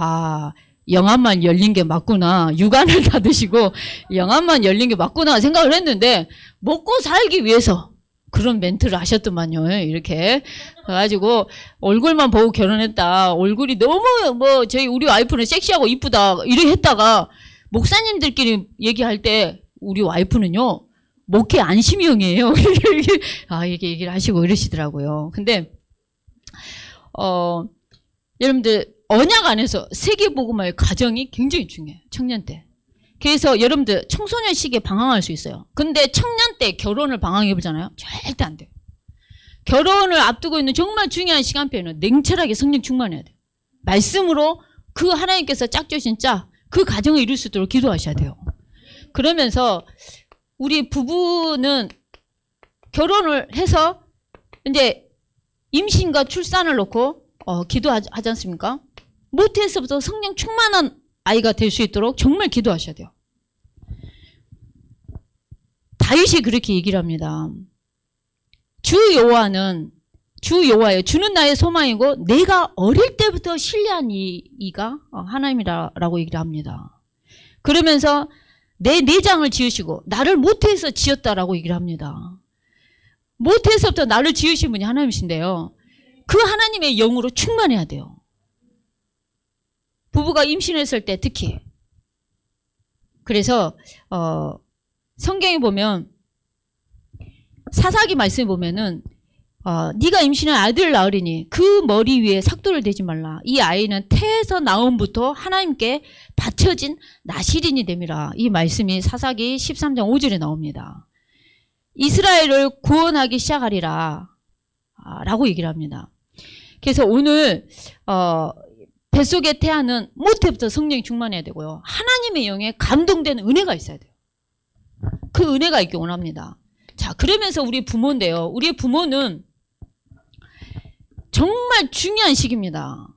영안만 열린 게 맞구나. 육안을 다 드시고 영안만 열린 게 맞구나 생각을 했는데 먹고 살기 위해서 그런 멘트를 하셨더만요. 이렇게 그래가지고 얼굴만 보고 결혼했다. 얼굴이 너무 우리 와이프는 섹시하고 이쁘다 이렇게 했다가 목사님들끼리 얘기할 때 우리 와이프는요 목회 안심형이에요. 이렇게 얘기를 하시고 이러시더라고요. 근데 여러분들 언약 안에서 세계복음화의 과정이 굉장히 중요해요. 청년 때. 그래서 여러분들 청소년 시기에 방황할 수 있어요. 근데 청년 때 결혼을 방황해보잖아요. 절대 안 돼요. 결혼을 앞두고 있는 정말 중요한 시간표에는 냉철하게 성령 충만해야 돼요. 말씀으로 그 하나님께서 짝주신 그 가정을 이룰 수 있도록 기도하셔야 돼요. 그러면서 우리 부부는 결혼을 해서 이제 임신과 출산을 놓고 기도하지 않습니까? 모태에서부터 성령 충만한 아이가 될 수 있도록 정말 기도하셔야 돼요. 다윗이 그렇게 얘기를 합니다. 주 여호와예요. 주는 나의 소망이고 내가 어릴 때부터 신뢰한 이가 하나님이라고 얘기를 합니다. 그러면서 내 내장을 지으시고 나를 모태에서 지었다라고 얘기를 합니다. 모태에서부터 나를 지으신 분이 하나님이신데요. 그 하나님의 영으로 충만해야 돼요. 부부가 임신했을 때 특히. 그래서 성경에 보면 사사기 말씀에 보면은 네가 임신한 아들을 낳으리니 그 머리 위에 삭도를 대지 말라. 이 아이는 태에서 나옴부터 하나님께 바쳐진 나실인이 됨이라. 이 말씀이 사사기 13장 5절에 나옵니다. 이스라엘을 구원하기 시작하리라 라고 얘기를 합니다. 그래서 오늘 뱃속의 태아는 모태부터 성령이 충만해야 되고요. 하나님의 영에 감동되는 은혜가 있어야 돼요. 그 은혜가 있기 원합니다. 자, 그러면서 우리 부모인데요. 우리 부모는 정말 중요한 시기입니다.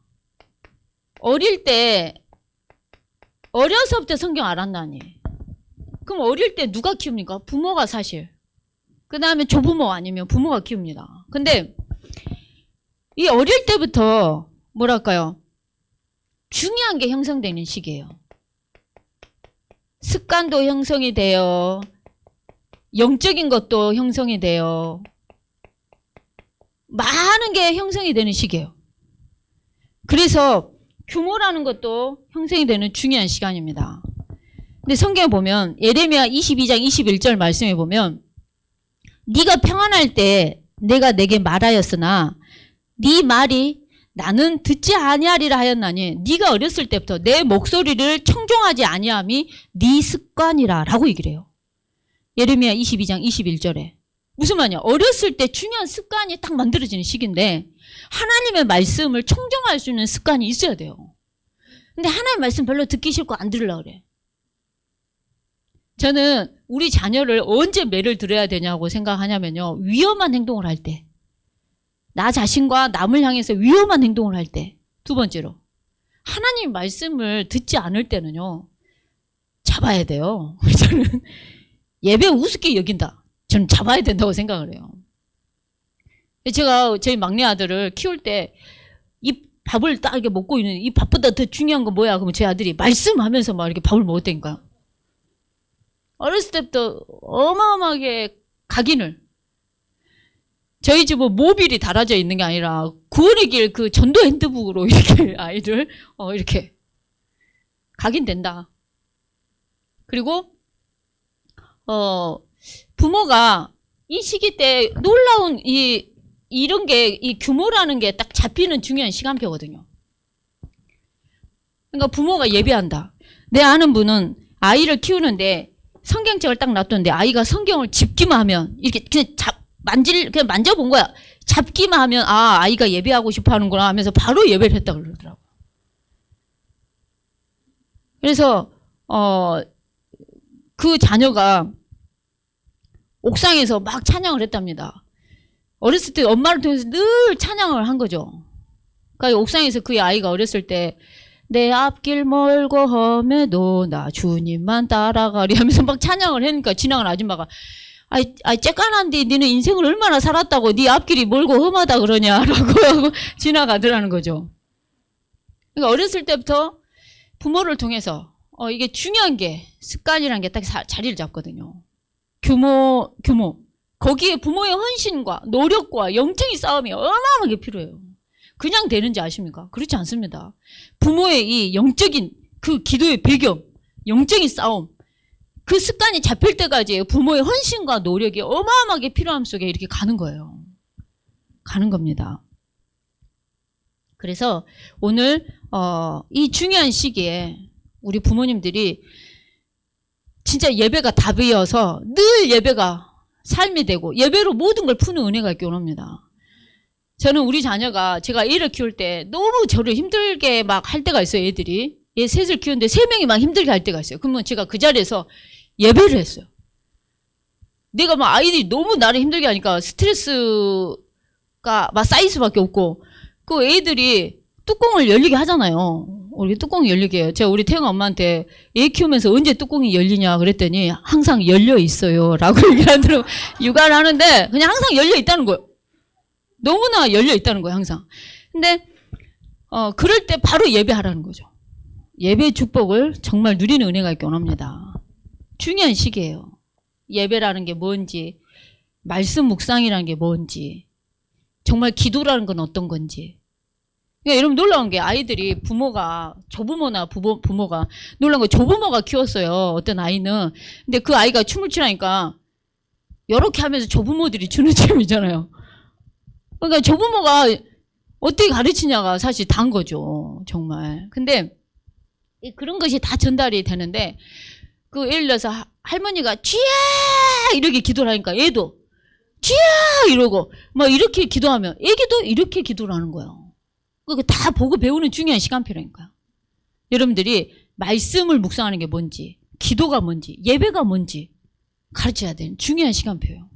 어려서부터 성경 알았나니. 그럼 어릴 때 누가 키웁니까? 부모가 사실. 그 다음에 조부모 아니면 부모가 키웁니다. 근데 이 어릴 때부터 중요한 게 형성되는 시기예요. 습관도 형성이 돼요. 영적인 것도 형성이 돼요. 많은 게 형성이 되는 시기예요. 그래서 규모라는 것도 형성이 되는 중요한 시간입니다. 근데 성경에 보면 예레미야 22장 21절 말씀에 보면 네가 평안할 때 내가 내게 말하였으나 네 말이 나는 듣지 아니하리라 하였나니 네가 어렸을 때부터 내 목소리를 청종하지 아니함이 네 습관이라 라고 얘기를 해요. 예레미야 22장 21절에. 무슨 말이냐? 어렸을 때 중요한 습관이 딱 만들어지는 시기인데 하나님의 말씀을 청정할 수 있는 습관이 있어야 돼요. 근데 하나님의 말씀 별로 듣기 싫고 안 들으려고 그래. 저는 우리 자녀를 언제 매를 들어야 되냐고 생각하냐면요. 위험한 행동을 할 때. 나 자신과 남을 향해서 위험한 행동을 할 때. 두 번째로. 하나님 말씀을 듣지 않을 때는요. 잡아야 돼요. 저는 예배 우습게 여긴다. 저는 잡아야 된다고 생각을 해요. 제가 저희 막내 아들을 키울 때 이 밥을 딱 이렇게 먹고 있는 이 밥보다 더 중요한 건 뭐야? 그러면 제 아들이 말씀하면서 막 이렇게 밥을 먹었다니까요. 어렸을 때부터 어마어마하게 각인을. 저희 집은 모빌이 달아져 있는 게 아니라 구원의 길 그 전도 핸드북으로 이렇게 아이들 이렇게 각인된다. 그리고 부모가 이 시기 때 놀라운 이런 게 이 규모라는 게 딱 잡히는 중요한 시간표거든요. 그러니까 부모가 예배한다. 내 아는 분은 아이를 키우는데 성경책을 딱 놔뒀는데 아이가 성경을 집기만 하면 이렇게 그냥 만져본 거야. 잡기만 하면 아이가 예배하고 싶어 하는구나 하면서 바로 예배를 했다 그러더라고요. 그래서 그 자녀가 옥상에서 막 찬양을 했답니다. 어렸을 때 엄마를 통해서 늘 찬양을 한 거죠. 그러니까 옥상에서 그 아이가 어렸을 때 내 앞길 멀고 험해도 나 주님만 따라가리 하면서 막 찬양을 하니까 지나간 아줌마가 쬐깐한데 니는 인생을 얼마나 살았다고 네 앞길이 멀고 험하다 그러냐라고 하고 지나가더라는 거죠. 그러니까 어렸을 때부터 부모를 통해서 이게 중요한 게 습관이라는 게 딱 자리를 잡거든요. 규모. 거기에 부모의 헌신과 노력과 영적인 싸움이 어마어마하게 필요해요. 그냥 되는지 아십니까? 그렇지 않습니다. 부모의 이 영적인 그 기도의 배경, 영적인 싸움, 그 습관이 잡힐 때까지 부모의 헌신과 노력이 어마어마하게 필요함 속에 이렇게 가는 거예요. 가는 겁니다. 그래서 오늘 이 중요한 시기에 우리 부모님들이 진짜 예배가 답이어서 늘 예배가 삶이 되고 예배로 모든 걸 푸는 은혜가 있기 원합니다. 저는 우리 자녀가 제가 애를 키울 때 너무 저를 힘들게 막 할 때가 있어요. 애들이. 얘 셋을 키우는데 3명이 막 힘들게 할 때가 있어요. 그러면 제가 그 자리에서 예배를 했어요. 내가 막 아이들이 너무 나를 힘들게 하니까 스트레스가 막 쌓일 수밖에 없고 그 애들이 뚜껑을 열리게 하잖아요. 우리 뚜껑이 열리게 해요. 제가 우리 태영 엄마한테 애 키우면서 언제 뚜껑이 열리냐 그랬더니 항상 열려 있어요 라고 얘기를 하더라고요. 육아를 하는데 그냥 항상 열려 있다는 거예요. 너무나 열려 있다는 거예요 항상. 근데 그럴 때 바로 예배하라는 거죠. 예배 축복을 정말 누리는 은혜가 있기 원합니다. 중요한 시기예요. 예배라는 게 뭔지, 말씀 묵상이라는 게 뭔지, 정말 기도라는 건 어떤 건지. 그러니까 여러분 놀라운 게 아이들이 부모가 조부모나 부모가 놀라운 거 조부모가 키웠어요. 어떤 아이는. 근데 그 아이가 춤을 추라니까 이렇게 하면서 조부모들이 추는 춤이잖아요. 그러니까 조부모가 어떻게 가르치냐가 사실 다인 거죠. 정말. 근데 그런 것이 다 전달이 되는데 그 예를 들어서 할머니가 쥐야 이렇게 기도를 하니까 얘도 쥐야 이러고 막 이렇게 기도하면 애기도 이렇게 기도를 하는 거예요. 그거 다 보고 배우는 중요한 시간표라니까요. 여러분들이 말씀을 묵상하는 게 뭔지, 기도가 뭔지, 예배가 뭔지 가르쳐야 되는 중요한 시간표예요.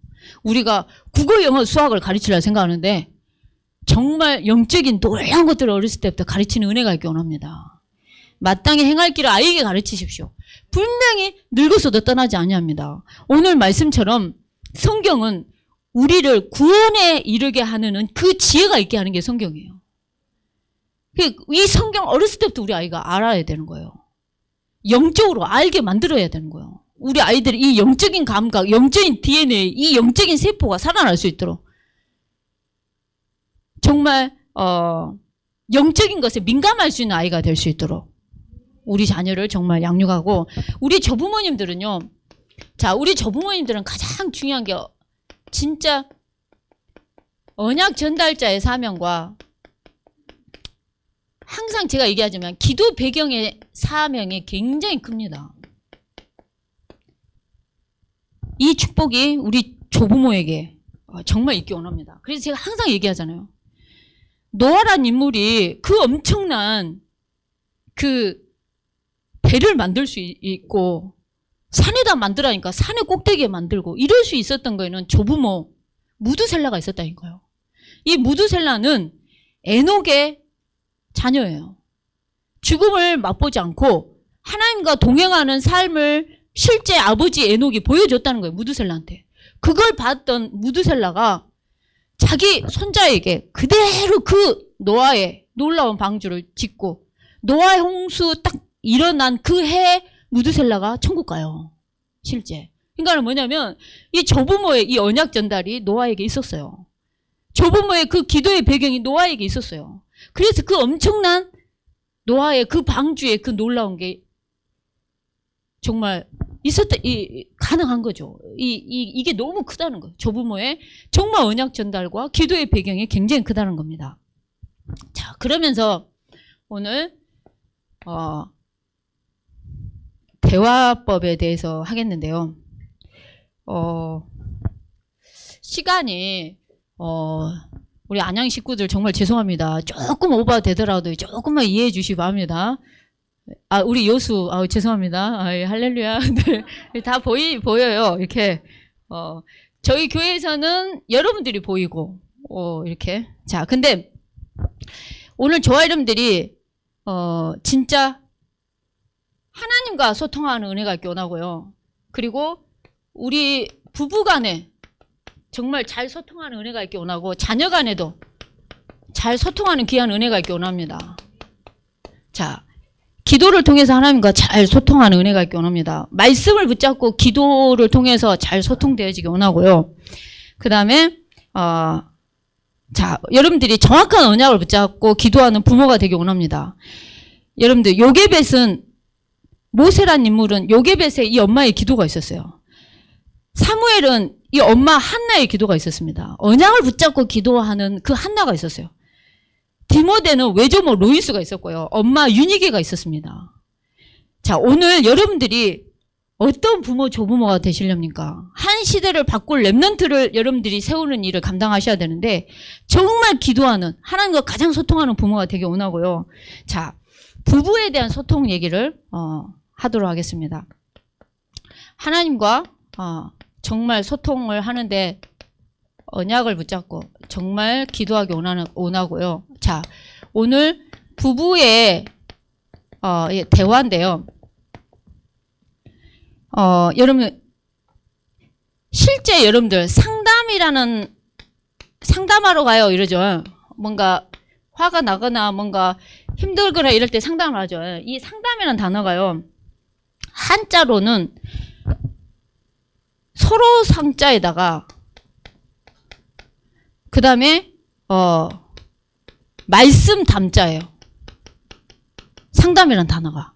우리가 국어, 영어, 수학을 가르치려고 생각하는데 정말 영적인 놀라운 것들을 어렸을 때부터 가르치는 은혜가 있기 원합니다. 마땅히 행할 길을 아이에게 가르치십시오. 분명히 늙어서도 떠나지 아니합니다. 오늘 말씀처럼 성경은 우리를 구원에 이르게 하는 그 지혜가 있게 하는 게 성경이에요. 이 성경 어렸을 때부터 우리 아이가 알아야 되는 거예요. 영적으로 알게 만들어야 되는 거예요. 우리 아이들이 이 영적인 감각, 영적인 DNA, 이 영적인 세포가 살아날 수 있도록 정말 영적인 것에 민감할 수 있는 아이가 될 수 있도록 우리 자녀를 정말 양육하고 우리 조부모님들은요. 자, 우리 조부모님들은 가장 중요한 게 진짜 언약 전달자의 사명과 항상 제가 얘기하지만 기도 배경의 사명이 굉장히 큽니다. 이 축복이 우리 조부모에게 정말 있기 원합니다. 그래서 제가 항상 얘기하잖아요. 노아란 인물이 그 엄청난 그 배를 만들 수 있고 산에다 만들라니까 산의 꼭대기에 만들고 이럴 수 있었던 거에는 조부모 무두셀라가 있었다니까요. 이 무두셀라는 에녹의 자녀예요. 죽음을 맛보지 않고 하나님과 동행하는 삶을 실제 아버지 에녹이 보여줬다는 거예요. 무드셀라한테. 그걸 봤던 무드셀라가 자기 손자에게 그대로 그 노아의 놀라운 방주를 짓고 노아 홍수 딱 일어난 그 해 무드셀라가 천국 가요. 실제. 그러니까 뭐냐면 이 조부모의 이 언약 전달이 노아에게 있었어요. 조부모의 그 기도의 배경이 노아에게 있었어요. 그래서 그 엄청난 노아의 그 방주의 그 놀라운 게 정말 가능한 거죠. 이게 너무 크다는 거예요. 조부모의 정말 언약 전달과 기도의 배경이 굉장히 크다는 겁니다. 자, 그러면서 오늘 대화법에 대해서 하겠는데요. 시간이 우리 안양 식구들 정말 죄송합니다. 조금 오버되더라도 조금만 이해해 주시기 바랍니다. 우리 여수, 죄송합니다. 할렐루야. 네, 다 보여요. 이렇게, 저희 교회에서는 여러분들이 보이고, 이렇게. 자, 근데, 오늘 저와 여러분들이, 진짜, 하나님과 소통하는 은혜가 있게 원하고요. 그리고, 우리 부부 간에 정말 잘 소통하는 은혜가 있게 원하고, 자녀 간에도 잘 소통하는 귀한 은혜가 있게 원합니다. 자, 기도를 통해서 하나님과 잘 소통하는 은혜가 있기 원합니다. 말씀을 붙잡고 기도를 통해서 잘 소통되어지기 원하고요. 그 다음에 자, 여러분들이 정확한 언약을 붙잡고 기도하는 부모가 되기 원합니다. 여러분들 요게벳은 모세란 인물은 요게벳의 이 엄마의 기도가 있었어요. 사무엘은 이 엄마 한나의 기도가 있었습니다. 언약을 붙잡고 기도하는 그 한나가 있었어요. 디모데는 외조모 로이스가 있었고요. 엄마 유니게가 있었습니다. 자, 오늘 여러분들이 어떤 부모, 조부모가 되시렵니까? 한 시대를 바꿀 렘넌트를 여러분들이 세우는 일을 감당하셔야 되는데 정말 기도하는, 하나님과 가장 소통하는 부모가 되기 원하고요. 자, 부부에 대한 소통 얘기를 하도록 하겠습니다. 하나님과 정말 소통을 하는데 언약을 붙잡고 정말 기도하기 원하고요. 자, 오늘 부부의 대화인데요. 여러분 실제 여러분들 상담하러 가요 이러죠. 뭔가 화가 나거나 뭔가 힘들거나 이럴 때 상담을 하죠. 이 상담이라는 단어가요. 한자로는 서로 상자에다가 그 다음에 말씀 담자예요. 상담이라는 단어가.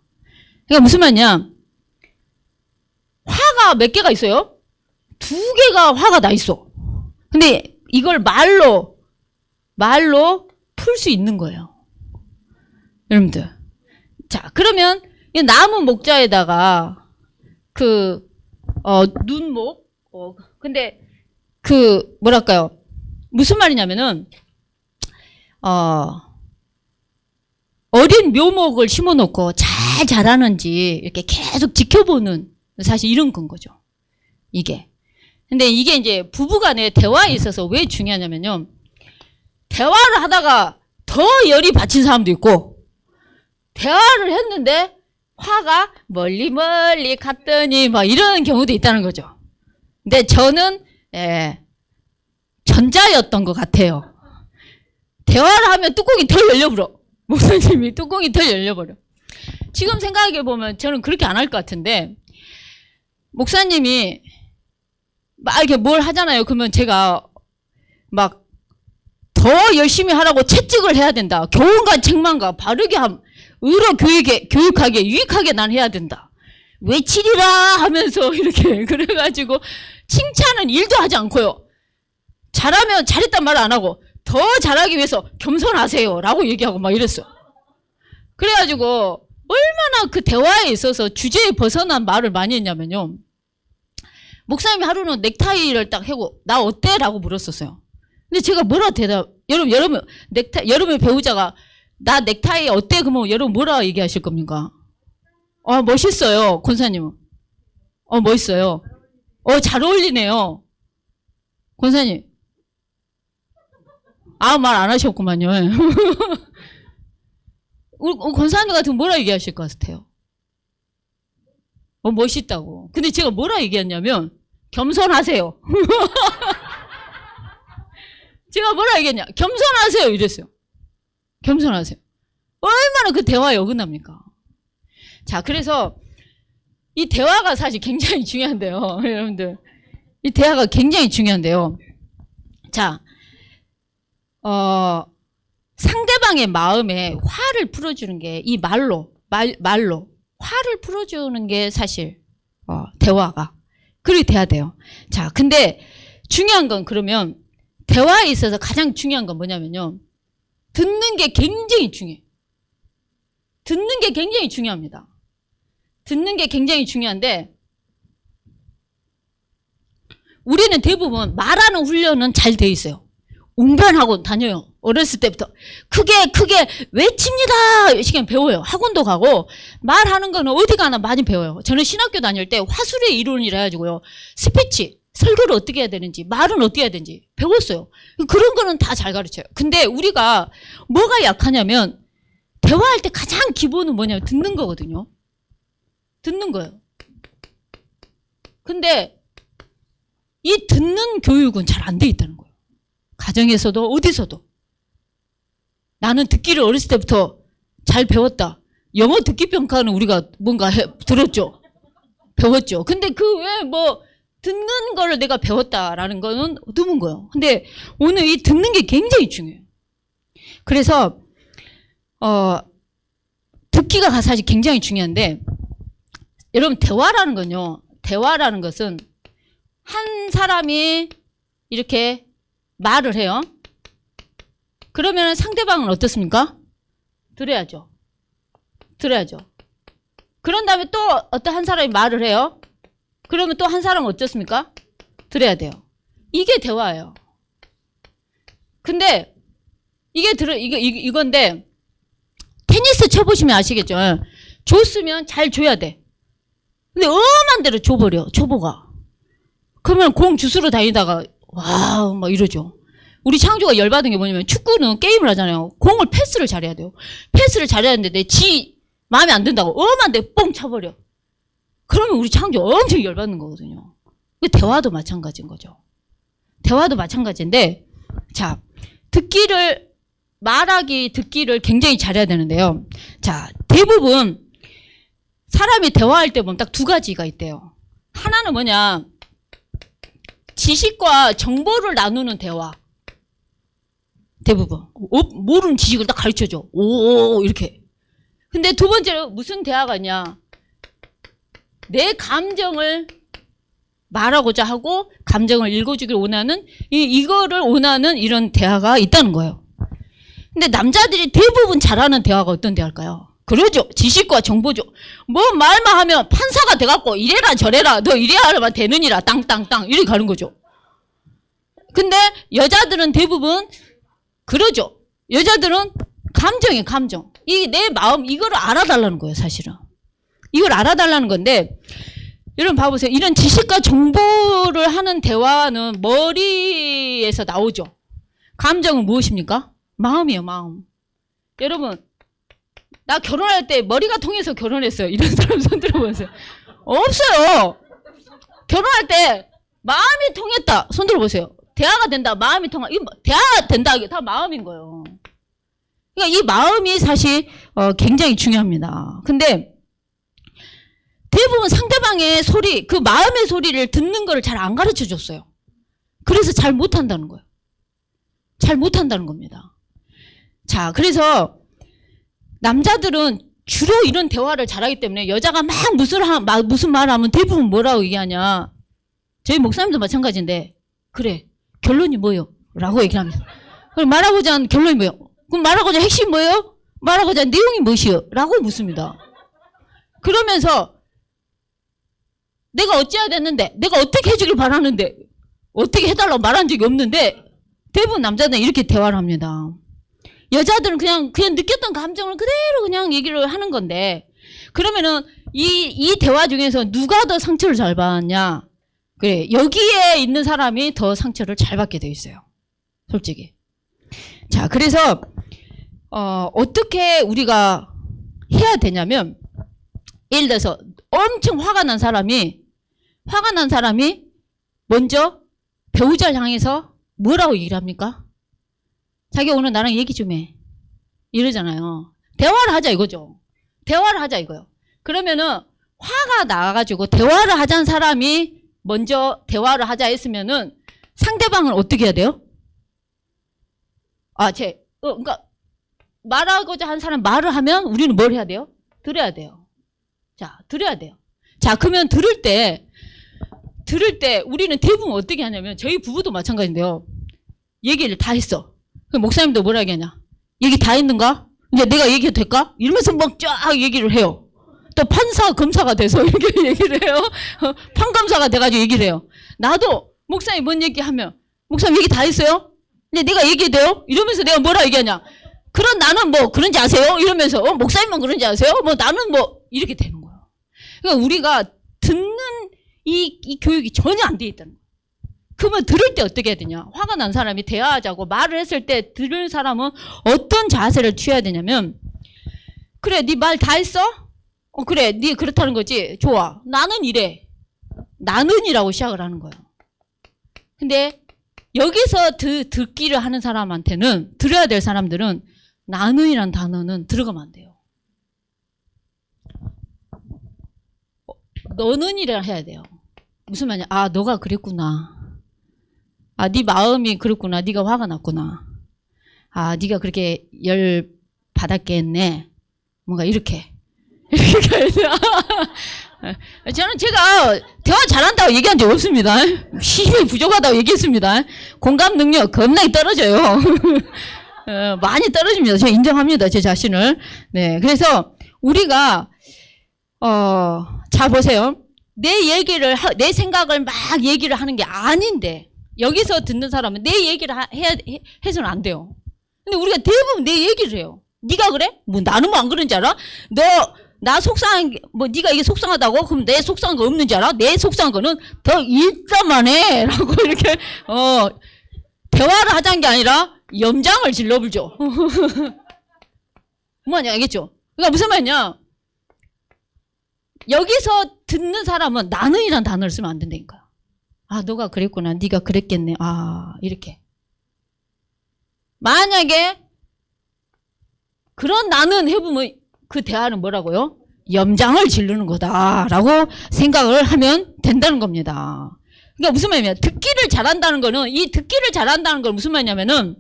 그러니까 무슨 말이냐. 화가 몇 개가 있어요? 2개가 화가 나 있어. 근데 이걸 말로 풀 수 있는 거예요. 여러분들. 자, 그러면 이 나무 목자에다가 눈목 근데 뭐랄까요? 무슨 말이냐면은 어린 묘목을 심어놓고 잘 자라는지 이렇게 계속 지켜보는 사실 이런 건 거죠. 이게. 근데 이게 이제 부부간의 대화에 있어서 왜 중요하냐면요. 대화를 하다가 더 열이 받친 사람도 있고 대화를 했는데 화가 멀리 갔더니 막 이런 경우도 있다는 거죠. 근데 저는 전자였던 것 같아요. 대화를 하면 뚜껑이 덜 열려버려. 목사님이 뚜껑이 덜 열려버려. 지금 생각해보면 저는 그렇게 안 할 것 같은데 목사님이 막 이렇게 뭘 하잖아요. 그러면 제가 막 더 열심히 하라고 채찍을 해야 된다. 교훈과 책망과 바르게 의로 교육하게 유익하게 난 해야 된다. 외치리라 하면서 이렇게 그래가지고 칭찬은 1도 하지 않고요. 잘하면 잘했단 말을 안 하고 더 잘하기 위해서 겸손하세요 라고 얘기하고 막 이랬어요. 그래가지고 얼마나 그 대화에 있어서 주제에 벗어난 말을 많이 했냐면요. 목사님이 하루는 넥타이를 딱 하고 나 어때? 라고 물었었어요. 근데 제가 뭐라 여러분 배우자가 나 넥타이 어때? 그러면 여러분 뭐라 얘기하실 겁니까? 멋있어요. 권사님은. 멋있어요. 잘 어울리네요. 권사님. 말 안 하셨구만요. 우리 권사님 같은 거 뭐라 얘기하실 것 같아요? 멋있다고. 근데 제가 뭐라 얘기했냐면 겸손하세요. 제가 뭐라 얘기했냐? 겸손하세요 이랬어요. 겸손하세요. 얼마나 그 대화에 어긋납니까? 자, 그래서 이 대화가 사실 굉장히 중요한데요. 여러분들. 이 대화가 굉장히 중요한데요. 자, 상대방의 마음에 화를 풀어주는 게 이 말로 화를 풀어주는 게 사실 대화가 그렇게 돼야 돼요. 자, 근데 중요한 건 그러면 대화에 있어서 가장 중요한 건 뭐냐면요. 듣는 게 굉장히 중요해요. 듣는 게 굉장히 중요합니다. 듣는 게 굉장히 중요한데 우리는 대부분 말하는 훈련은 잘 돼 있어요. 웅변학원 다녀요. 어렸을 때부터 크게 외칩니다. 시간 배워요. 학원도 가고 말하는 거는 어디 가나 많이 배워요. 저는 신학교 다닐 때 화술의 이론이라 해가지고요. 스피치, 설교를 어떻게 해야 되는지 말은 어떻게 해야 되는지 배웠어요. 그런 거는 다 잘 가르쳐요. 근데 우리가 뭐가 약하냐면 대화할 때 가장 기본은 뭐냐면 듣는 거거든요. 듣는 거예요. 근데 이 듣는 교육은 잘 안 돼 있다는 거예요. 가정에서도 어디서도. 나는 듣기를 어렸을 때부터 잘 배웠다. 영어 듣기 평가는 우리가 뭔가 들었죠. 배웠죠. 근데 그 외에 뭐 듣는 거를 내가 배웠다라는 거는 드문 거예요. 근데 오늘 이 듣는 게 굉장히 중요해요. 그래서 듣기가 사실 굉장히 중요한데 여러분 대화라는 건요. 대화라는 것은 한 사람이 이렇게 말을 해요. 그러면 상대방은 어떻습니까? 들어야죠. 들어야죠. 그런 다음에 또 어떤 한 사람이 말을 해요. 그러면 또 한 사람은 어떻습니까? 들어야 돼요. 이게 대화예요. 근데 이건데 테니스 쳐보시면 아시겠죠? 줬으면 잘 줘야 돼. 근데 엄한 대로 줘버려. 초보가. 그러면 공 주스러 다니다가 와우 막 이러죠. 우리 창조가 열받은 게 뭐냐면 축구는 게임을 하잖아요. 공을 패스를 잘해야 돼요. 패스를 잘해야 되는데 지 마음에 안 든다고 엄한 데 뻥 쳐버려. 그러면 우리 창조 엄청 열받는 거거든요. 대화도 마찬가지인 거죠. 대화도 마찬가지인데 자 듣기를 굉장히 잘해야 되는데요. 자 대부분 사람이 대화할 때 보면 딱 두 가지가 있대요. 하나는 뭐냐 지식과 정보를 나누는 대화. 대부분 모르는 지식을 딱 가르쳐줘. 오 이렇게. 근데 두 번째로 무슨 대화가 있냐. 내 감정을 말하고자 하고 감정을 읽어주길 원하는 이거를 원하는 이런 대화가 있다는 거예요. 근데 남자들이 대부분 잘하는 대화가 어떤 대화일까요? 그러죠. 지식과 정보죠. 뭐 말만 하면 판사가 돼갖고 이래라 저래라 너 이래야 하면 되느니라 땅땅땅 이렇게 가는 거죠. 근데 여자들은 대부분 그러죠. 여자들은 감정이에요. 감정. 이 내 마음 이거를 알아달라는 거예요. 사실은. 이걸 알아달라는 건데 여러분 봐보세요. 이런 지식과 정보를 하는 대화는 머리에서 나오죠. 감정은 무엇입니까? 마음이에요. 마음. 여러분 나 결혼할 때 머리가 통해서 결혼했어요. 이런 사람 손 들어보세요. 없어요. 결혼할 때 마음이 통했다. 손 들어보세요. 대화가 된다. 마음이 통하. 대화가 된다. 이게 다 마음인 거예요. 그러니까 이 마음이 사실 굉장히 중요합니다. 근데 대부분 상대방의 소리, 그 마음의 소리를 듣는 거를 잘 안 가르쳐 줬어요. 그래서 잘 못한다는 거예요. 잘 못한다는 겁니다. 자, 그래서 남자들은 주로 이런 대화를 잘하기 때문에 여자가 막 무슨 말을 하면 대부분 뭐라고 얘기하냐. 저희 목사님도 마찬가지인데 그래 결론이 뭐요? 라고 얘기합니다. 그럼 말하고자 하는 결론이 뭐요? 그럼 말하고자 핵심이 뭐예요? 말하고자 하는 내용이 무엇이요? 라고 묻습니다. 그러면서 내가 어찌해야 됐는데 내가 어떻게 해주길 바라는데 어떻게 해달라고 말한 적이 없는데 대부분 남자들은 이렇게 대화를 합니다. 여자들은 그냥 느꼈던 감정을 그대로 그냥 얘기를 하는 건데 그러면은 이 대화 중에서 누가 더 상처를 잘 받았냐? 그래 여기에 있는 사람이 더 상처를 잘 받게 돼 있어요. 솔직히. 자 그래서 어떻게 우리가 해야 되냐면 예를 들어서 엄청 화가 난 사람이 먼저 배우자를 향해서 뭐라고 얘기를 합니까? 자기 오늘 나랑 얘기 좀 해. 이러잖아요. 대화를 하자 이거죠. 대화를 하자 이거요. 그러면은 화가 나가지고 대화를 하자는 사람이 먼저 대화를 하자 했으면은 상대방은 어떻게 해야 돼요? 그러니까 말하고자 한 사람 말을 하면 우리는 뭘 해야 돼요? 들어야 돼요. 자, 들어야 돼요. 자, 그러면 들을 때 우리는 대부분 어떻게 하냐면 저희 부부도 마찬가지인데요. 얘기를 다 했어. 그럼 목사님도 뭐라 하겠냐? 얘기 다 했는가? 이제 내가 얘기해도 될까? 이러면서 막 쫙 얘기를 해요. 또 판사, 검사가 돼서 이렇게 얘기를 해요. 판검사가 돼가지고 얘기를 해요. 나도 목사님 뭔 얘기하면 목사님 얘기 다 했어요? 근데 내가 얘기해도 돼요? 이러면서 내가 뭐라 얘기하냐? 그런 나는 뭐 그런지 아세요? 이러면서 목사님만 그런지 아세요? 뭐 나는 뭐 이렇게 되는 거예요. 그러니까 우리가 듣는 이 교육이 전혀 안 돼 있다는 거예요. 그러면 들을 때 어떻게 해야 되냐? 화가 난 사람이 대화하자고 말을 했을 때 들을 사람은 어떤 자세를 취해야 되냐면 그래 네 말 다 했어? 그래 네 그렇다는 거지. 좋아. 나는 이래. 나는이라고 시작을 하는 거예요. 근데 여기서 듣기를 하는 사람한테는 들어야 될 사람들은 나는이란 단어는 들어가면 안 돼요. 너는이라 해야 돼요. 무슨 말이냐? 아, 너가 그랬구나. 아, 네 마음이 그렇구나. 네가 화가 났구나. 아, 네가 그렇게 열 받았겠네. 뭔가 이렇게 저는 제가 대화 잘한다고 얘기한 적 없습니다. 힘이 부족하다고 얘기했습니다. 공감 능력 겁나게 떨어져요. 많이 떨어집니다. 제가 인정합니다. 제 자신을. 네, 그래서 우리가 자 보세요. 내 생각을 막 얘기를 하는 게 아닌데 여기서 듣는 사람은 내 얘기를 해서는 안 돼요. 근데 우리가 대부분 내 얘기를 해요. 네가 그래? 뭐 나는 뭐 안 그런지 알아? 나 속상한 게, 뭐 네가 이게 속상하다고? 그럼 내 속상한 거 없는지 알아? 내 속상한 거는 더 일자만 해. 라고 이렇게 대화를 하자는 게 아니라 염장을 질러불죠. 뭐냐 알겠죠? 그러니까 무슨 말이냐? 여기서 듣는 사람은 나는이란 단어를 쓰면 안 된다니까요. 아, 너가 그랬구나. 네가 그랬겠네. 아, 이렇게. 만약에 그런 나는 해보면 그 대화는 뭐라고요? 염장을 지르는 거다라고 생각을 하면 된다는 겁니다. 그러니까 무슨 말이냐면 듣기를 잘한다는 거는 이 듣기를 잘한다는 건 무슨 말이냐면은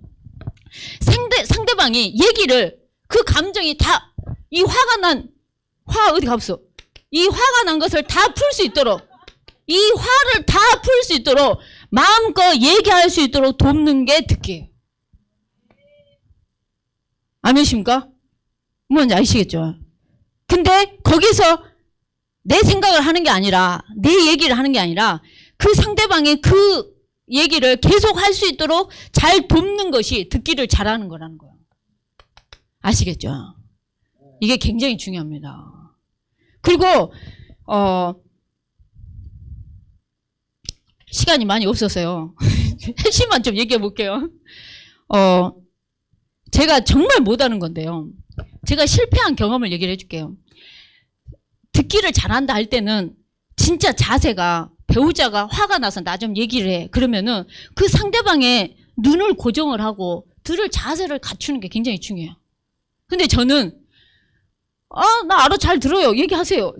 상대방이 얘기를 그 감정이 다 이 어디 가봤어? 이 화가 난 것을 다 풀 수 있도록 이 화를 다 풀 수 있도록 마음껏 얘기할 수 있도록 돕는 게 듣기예요. 아니십니까? 뭔지 아시겠죠? 근데 거기서 내 생각을 하는 게 아니라 내 얘기를 하는 게 아니라 그 상대방의 그 얘기를 계속 할 수 있도록 잘 돕는 것이 듣기를 잘하는 거라는 거예요. 아시겠죠? 이게 굉장히 중요합니다. 그리고 시간이 많이 없어서요. 핵심만 좀 얘기해 볼게요. 제가 정말 못하는 건데요. 제가 실패한 경험을 얘기를 해줄게요. 듣기를 잘한다 할 때는 진짜 자세가 배우자가 화가 나서 나 좀 얘기를 해. 그러면은 그 상대방의 눈을 고정을 하고 들을 자세를 갖추는 게 굉장히 중요해요. 근데 저는 나 알아 잘 들어요. 얘기하세요.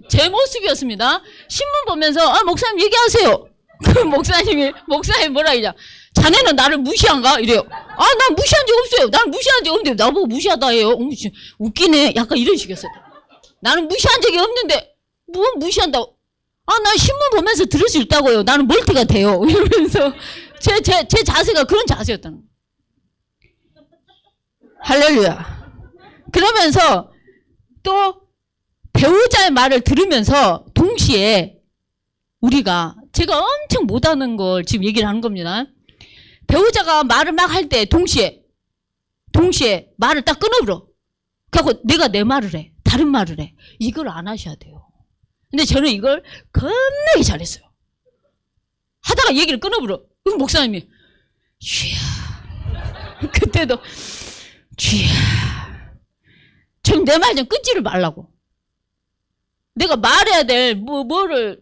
제 모습이었습니다. 신문 보면서 목사님 얘기하세요. 그 목사님 뭐라 이냐? 자네는 나를 무시한가? 이래요. 난 무시한 적 없어요. 나는 무시한 적 없는데 나보고 무시하다 해요. 웃기네. 약간 이런 식이었어요. 나는 무시한 적이 없는데 뭐 무시한다고? 나 신문 보면서 들을 수 있다고요. 나는 멀티가 돼요. 이러면서 제 자세가 그런 자세였다는 거예요. 할렐루야. 그러면서 또 배우자의 말을 들으면서 동시에 제가 엄청 못하는 걸 지금 얘기를 하는 겁니다. 배우자가 말을 막 할 때 동시에 말을 딱 끊어버려. 그래갖고 내가 내 말을 해. 다른 말을 해. 이걸 안 하셔야 돼요. 근데 저는 이걸 겁나게 잘했어요. 하다가 얘기를 끊어버려. 그럼 목사님이 쥐야. 그때도 쥐야. 좀 내 말 좀 끊지를 말라고. 내가 말해야 될 뭐를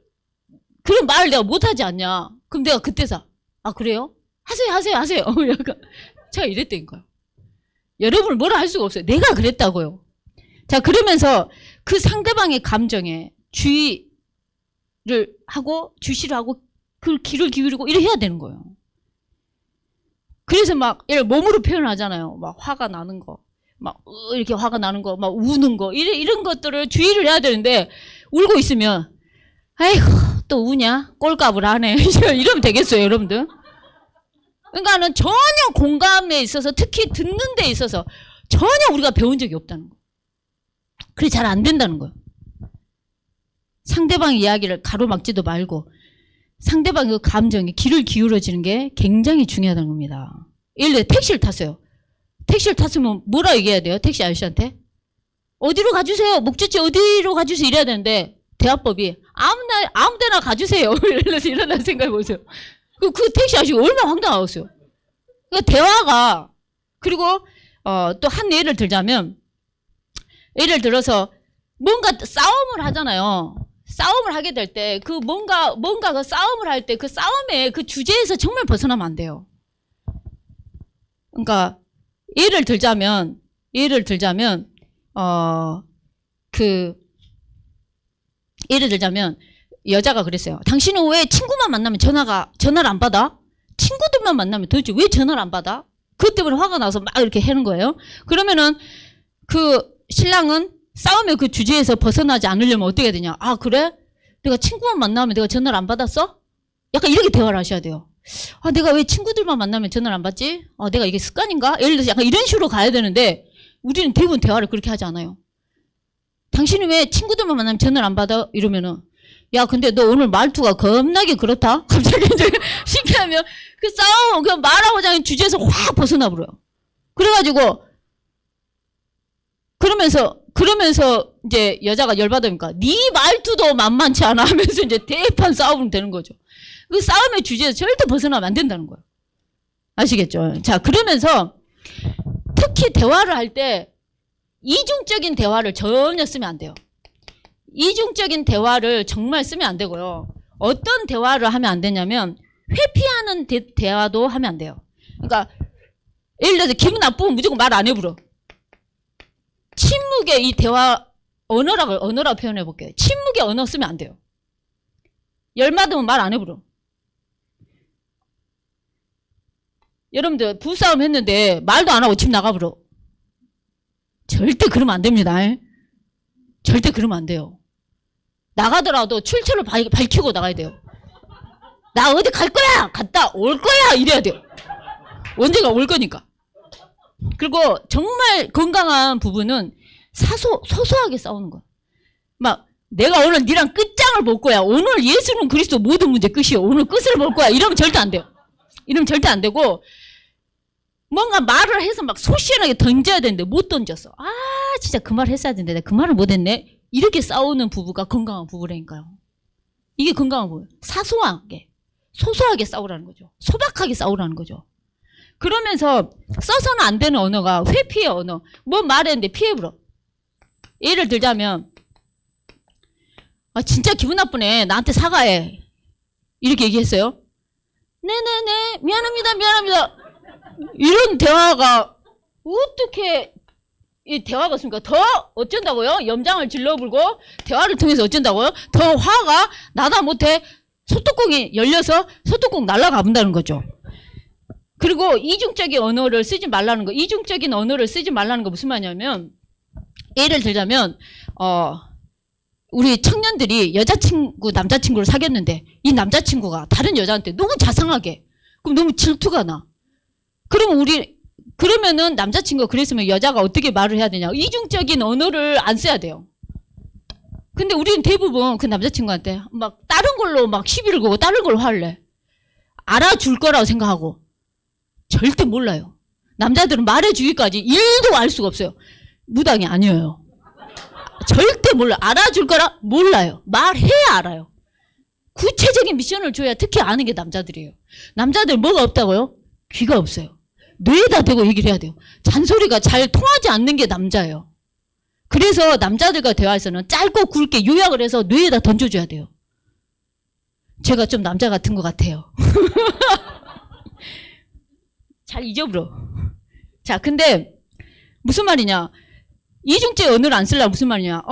그런 말을 내가 못하지 않냐. 그럼 내가 그때서 아 그래요? 하세요. 약간 제가 이랬다니까요. 여러분을 뭐라 할 수가 없어요. 내가 그랬다고요. 자 그러면서 그 상대방의 감정에 주의를 하고 주시를 하고 그 귀를 기울이고 이래 해야 되는 거예요. 그래서 막 몸으로 표현하잖아요. 막 화가 나는 거, 막 이렇게 화가 나는 거, 막 우는 거 이런 것들을 주의를 해야 되는데 울고 있으면 아이고 또 우냐? 꼴값을 안 해. 이러면 되겠어요, 여러분들? 그러니까는 전혀 공감에 있어서 특히 듣는 데 있어서 전혀 우리가 배운 적이 없다는 거. 그게 잘 안 된다는 거예요. 상대방의 이야기를 가로막지도 말고 상대방의 그 감정에 귀를 기울여지는 게 굉장히 중요하다는 겁니다. 예를 들어 택시를 탔어요. 택시를 탔으면 뭐라 얘기해야 돼요? 택시 아저씨한테? 어디로 가주세요? 목적지 어디로 가주세요? 이래야 되는데 대화법이 아무 데나 가주세요. 이러면서 일어나 생각해보세요. 그 택시 아저씨가 얼마나 황당하겠어요. 그러니까 대화가 그리고 또 한 예를 들자면 예를 들어서 뭔가 싸움을 하잖아요. 싸움을 하게 될 때 그 뭔가 그 싸움을 할 때 그 싸움의 그 주제에서 정말 벗어나면 안 돼요. 그러니까 예를 들자면 예를 들자면 여자가 그랬어요. 당신은 왜 친구만 만나면 전화를 안 받아? 친구들만 만나면 도대체 왜 전화를 안 받아? 그것 때문에 화가 나서 막 이렇게 하는 거예요. 그러면은 그 신랑은 싸움의 그 주제에서 벗어나지 않으려면 어떻게 해야 되냐? 아 그래? 내가 친구만 만나면 내가 전화를 안 받았어? 약간 이렇게 대화를 하셔야 돼요. 아 내가 왜 친구들만 만나면 전화를 안 받지? 아 내가 이게 습관인가? 예를 들어서 약간 이런 식으로 가야 되는데 우리는 대부분 대화를 그렇게 하지 않아요. 당신이 왜 친구들만 만나면 전화를 안 받아? 이러면은 야 근데 너 오늘 말투가 겁나게 그렇다? 갑자기 이제 신기하면 그 싸움 그 말하고자 하는 주제에서 확 벗어나 버려요. 그래가지고 그러면서 이제 여자가 열받으니까 네 말투도 만만치 않아 하면서 이제 대판 싸움이 되는 거죠. 그 싸움의 주제에서 절대 벗어나면 안 된다는 거예요. 아시겠죠? 자 그러면서 특히 대화를 할 때 이중적인 대화를 전혀 쓰면 안 돼요. 이중적인 대화를 정말 쓰면 안 되고요. 어떤 대화를 하면 안 되냐면 회피하는 대화도 하면 안 돼요. 그러니까 예를 들어서 기분 나쁘면 무조건 말 안 해버려. 침묵의 이 대화 언어라고 표현해 볼게요. 침묵의 언어 쓰면 안 돼요. 열받으면 말 안 해버려. 여러분들 부부싸움 했는데 말도 안 하고 집 나가버려. 절대 그러면 안 됩니다. 절대 그러면 안 돼요. 나가더라도 출처를 밝히고 나가야 돼요. 나 어디 갈 거야! 갔다 올 거야! 이래야 돼요. 언제가 올 거니까. 그리고 정말 건강한 부부는 소소하게 싸우는 거야. 막 내가 오늘 니랑 끝장을 볼 거야. 오늘 예수는 그리스도 모든 문제 끝이요. 오늘 끝을 볼 거야. 이러면 절대 안 돼요. 이러면 절대 안 되고 뭔가 말을 해서 막 소시원하게 던져야 되는데 못 던졌어. 아 진짜 그 말 했어야 되는데 내가 그 말을 못 했네. 이렇게 싸우는 부부가 건강한 부부라니까요. 이게 건강한 부부. 사소하게 소소하게 싸우라는 거죠. 소박하게 싸우라는 거죠. 그러면서 써서는 안 되는 언어가 회피의 언어. 뭐 말했는데 피해버려. 예를 들자면 아 진짜 기분 나쁘네. 나한테 사과해. 이렇게 얘기했어요. 네네네 미안합니다. 이런 대화가 어떻게 이 대화가 있습니까? 더 어쩐다고요? 염장을 질러불고 대화를 통해서 어쩐다고요? 더 화가 나다 못해 소뚜껑이 열려서 소뚜껑 날아가 본다는 거죠. 그리고 이중적인 언어를 쓰지 말라는 거. 이중적인 언어를 쓰지 말라는 거 무슨 말이냐면 예를 들자면 우리 청년들이 여자친구 남자친구를 사귀었는데 이 남자친구가 다른 여자한테 너무 자상하게 그럼 너무 질투가 나. 그러면은 남자친구가 그랬으면 여자가 어떻게 말을 해야 되냐. 이중적인 언어를 안 써야 돼요. 근데 우리는 대부분 그 남자친구한테 막 다른 걸로 막 시비를 걸고 다른 걸로 화를 내. 알아줄 거라고 생각하고 절대 몰라요. 남자들은 말해주기까지 1도 알 수가 없어요. 무당이 아니에요. 절대 몰라요. 알아줄 거라 몰라요. 말해야 알아요. 구체적인 미션을 줘야 특히 아는 게 남자들이에요. 남자들 뭐가 없다고요? 귀가 없어요. 뇌에다 대고 얘기를 해야 돼요. 잔소리가 잘 통하지 않는 게 남자예요. 그래서 남자들과 대화에서는 짧고 굵게 요약을 해서 뇌에다 던져줘야 돼요. 제가 좀 남자 같은 것 같아요. 잘 잊어버려. 자, 근데 무슨 말이냐? 이중적 언어를 안 쓰려면 무슨 말이냐?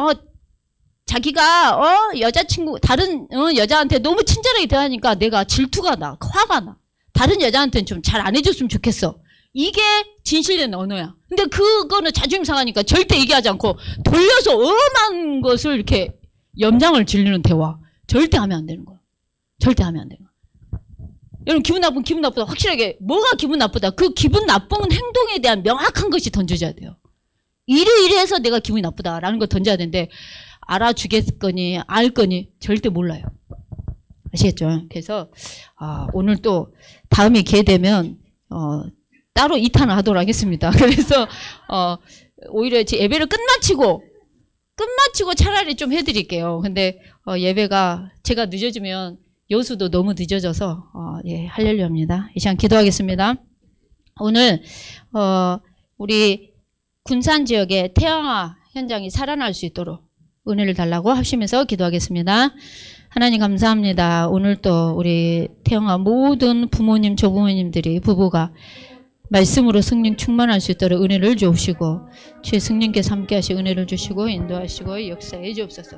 자기가 여자친구 다른 여자한테 너무 친절하게 대하니까 내가 질투가 나, 화가 나. 다른 여자한테는 좀 잘 안 해줬으면 좋겠어. 이게 진실된 언어야. 근데 그거는 자존심 상하니까 절대 얘기하지 않고 돌려서 엄한 것을 이렇게 염장을 지르는 대화. 절대 하면 안 되는 거야. 절대 하면 안 되는 거야. 여러분 기분 나쁘다. 확실하게 뭐가 기분 나쁘다. 그 기분 나쁜 행동에 대한 명확한 것이 던져져야 돼요. 이래 해서 내가 기분이 나쁘다라는 걸 던져야 되는데 알아주겠거니 알 거니 절대 몰라요. 아시겠죠? 그래서 오늘 또 다음에 기회 되면 따로 2탄을 하도록 하겠습니다. 그래서 오히려 제 예배를 끝마치고 차라리 좀 해드릴게요. 근데 예배가 제가 늦어지면 여수도 너무 늦어져서 하려고 합니다. 이 시간 기도하겠습니다. 오늘 우리 군산 지역의 태양화 현장이 살아날 수 있도록 은혜를 달라고 합심해서 기도하겠습니다. 하나님 감사합니다. 오늘 또 우리 태영아 모든 부모님, 조부모님들이 부부가 말씀으로 성령 충만할 수 있도록 은혜를 주옵시고 주의 성령께서 함께 하시 은혜를 주시고 인도하시고 역사해 주옵소서.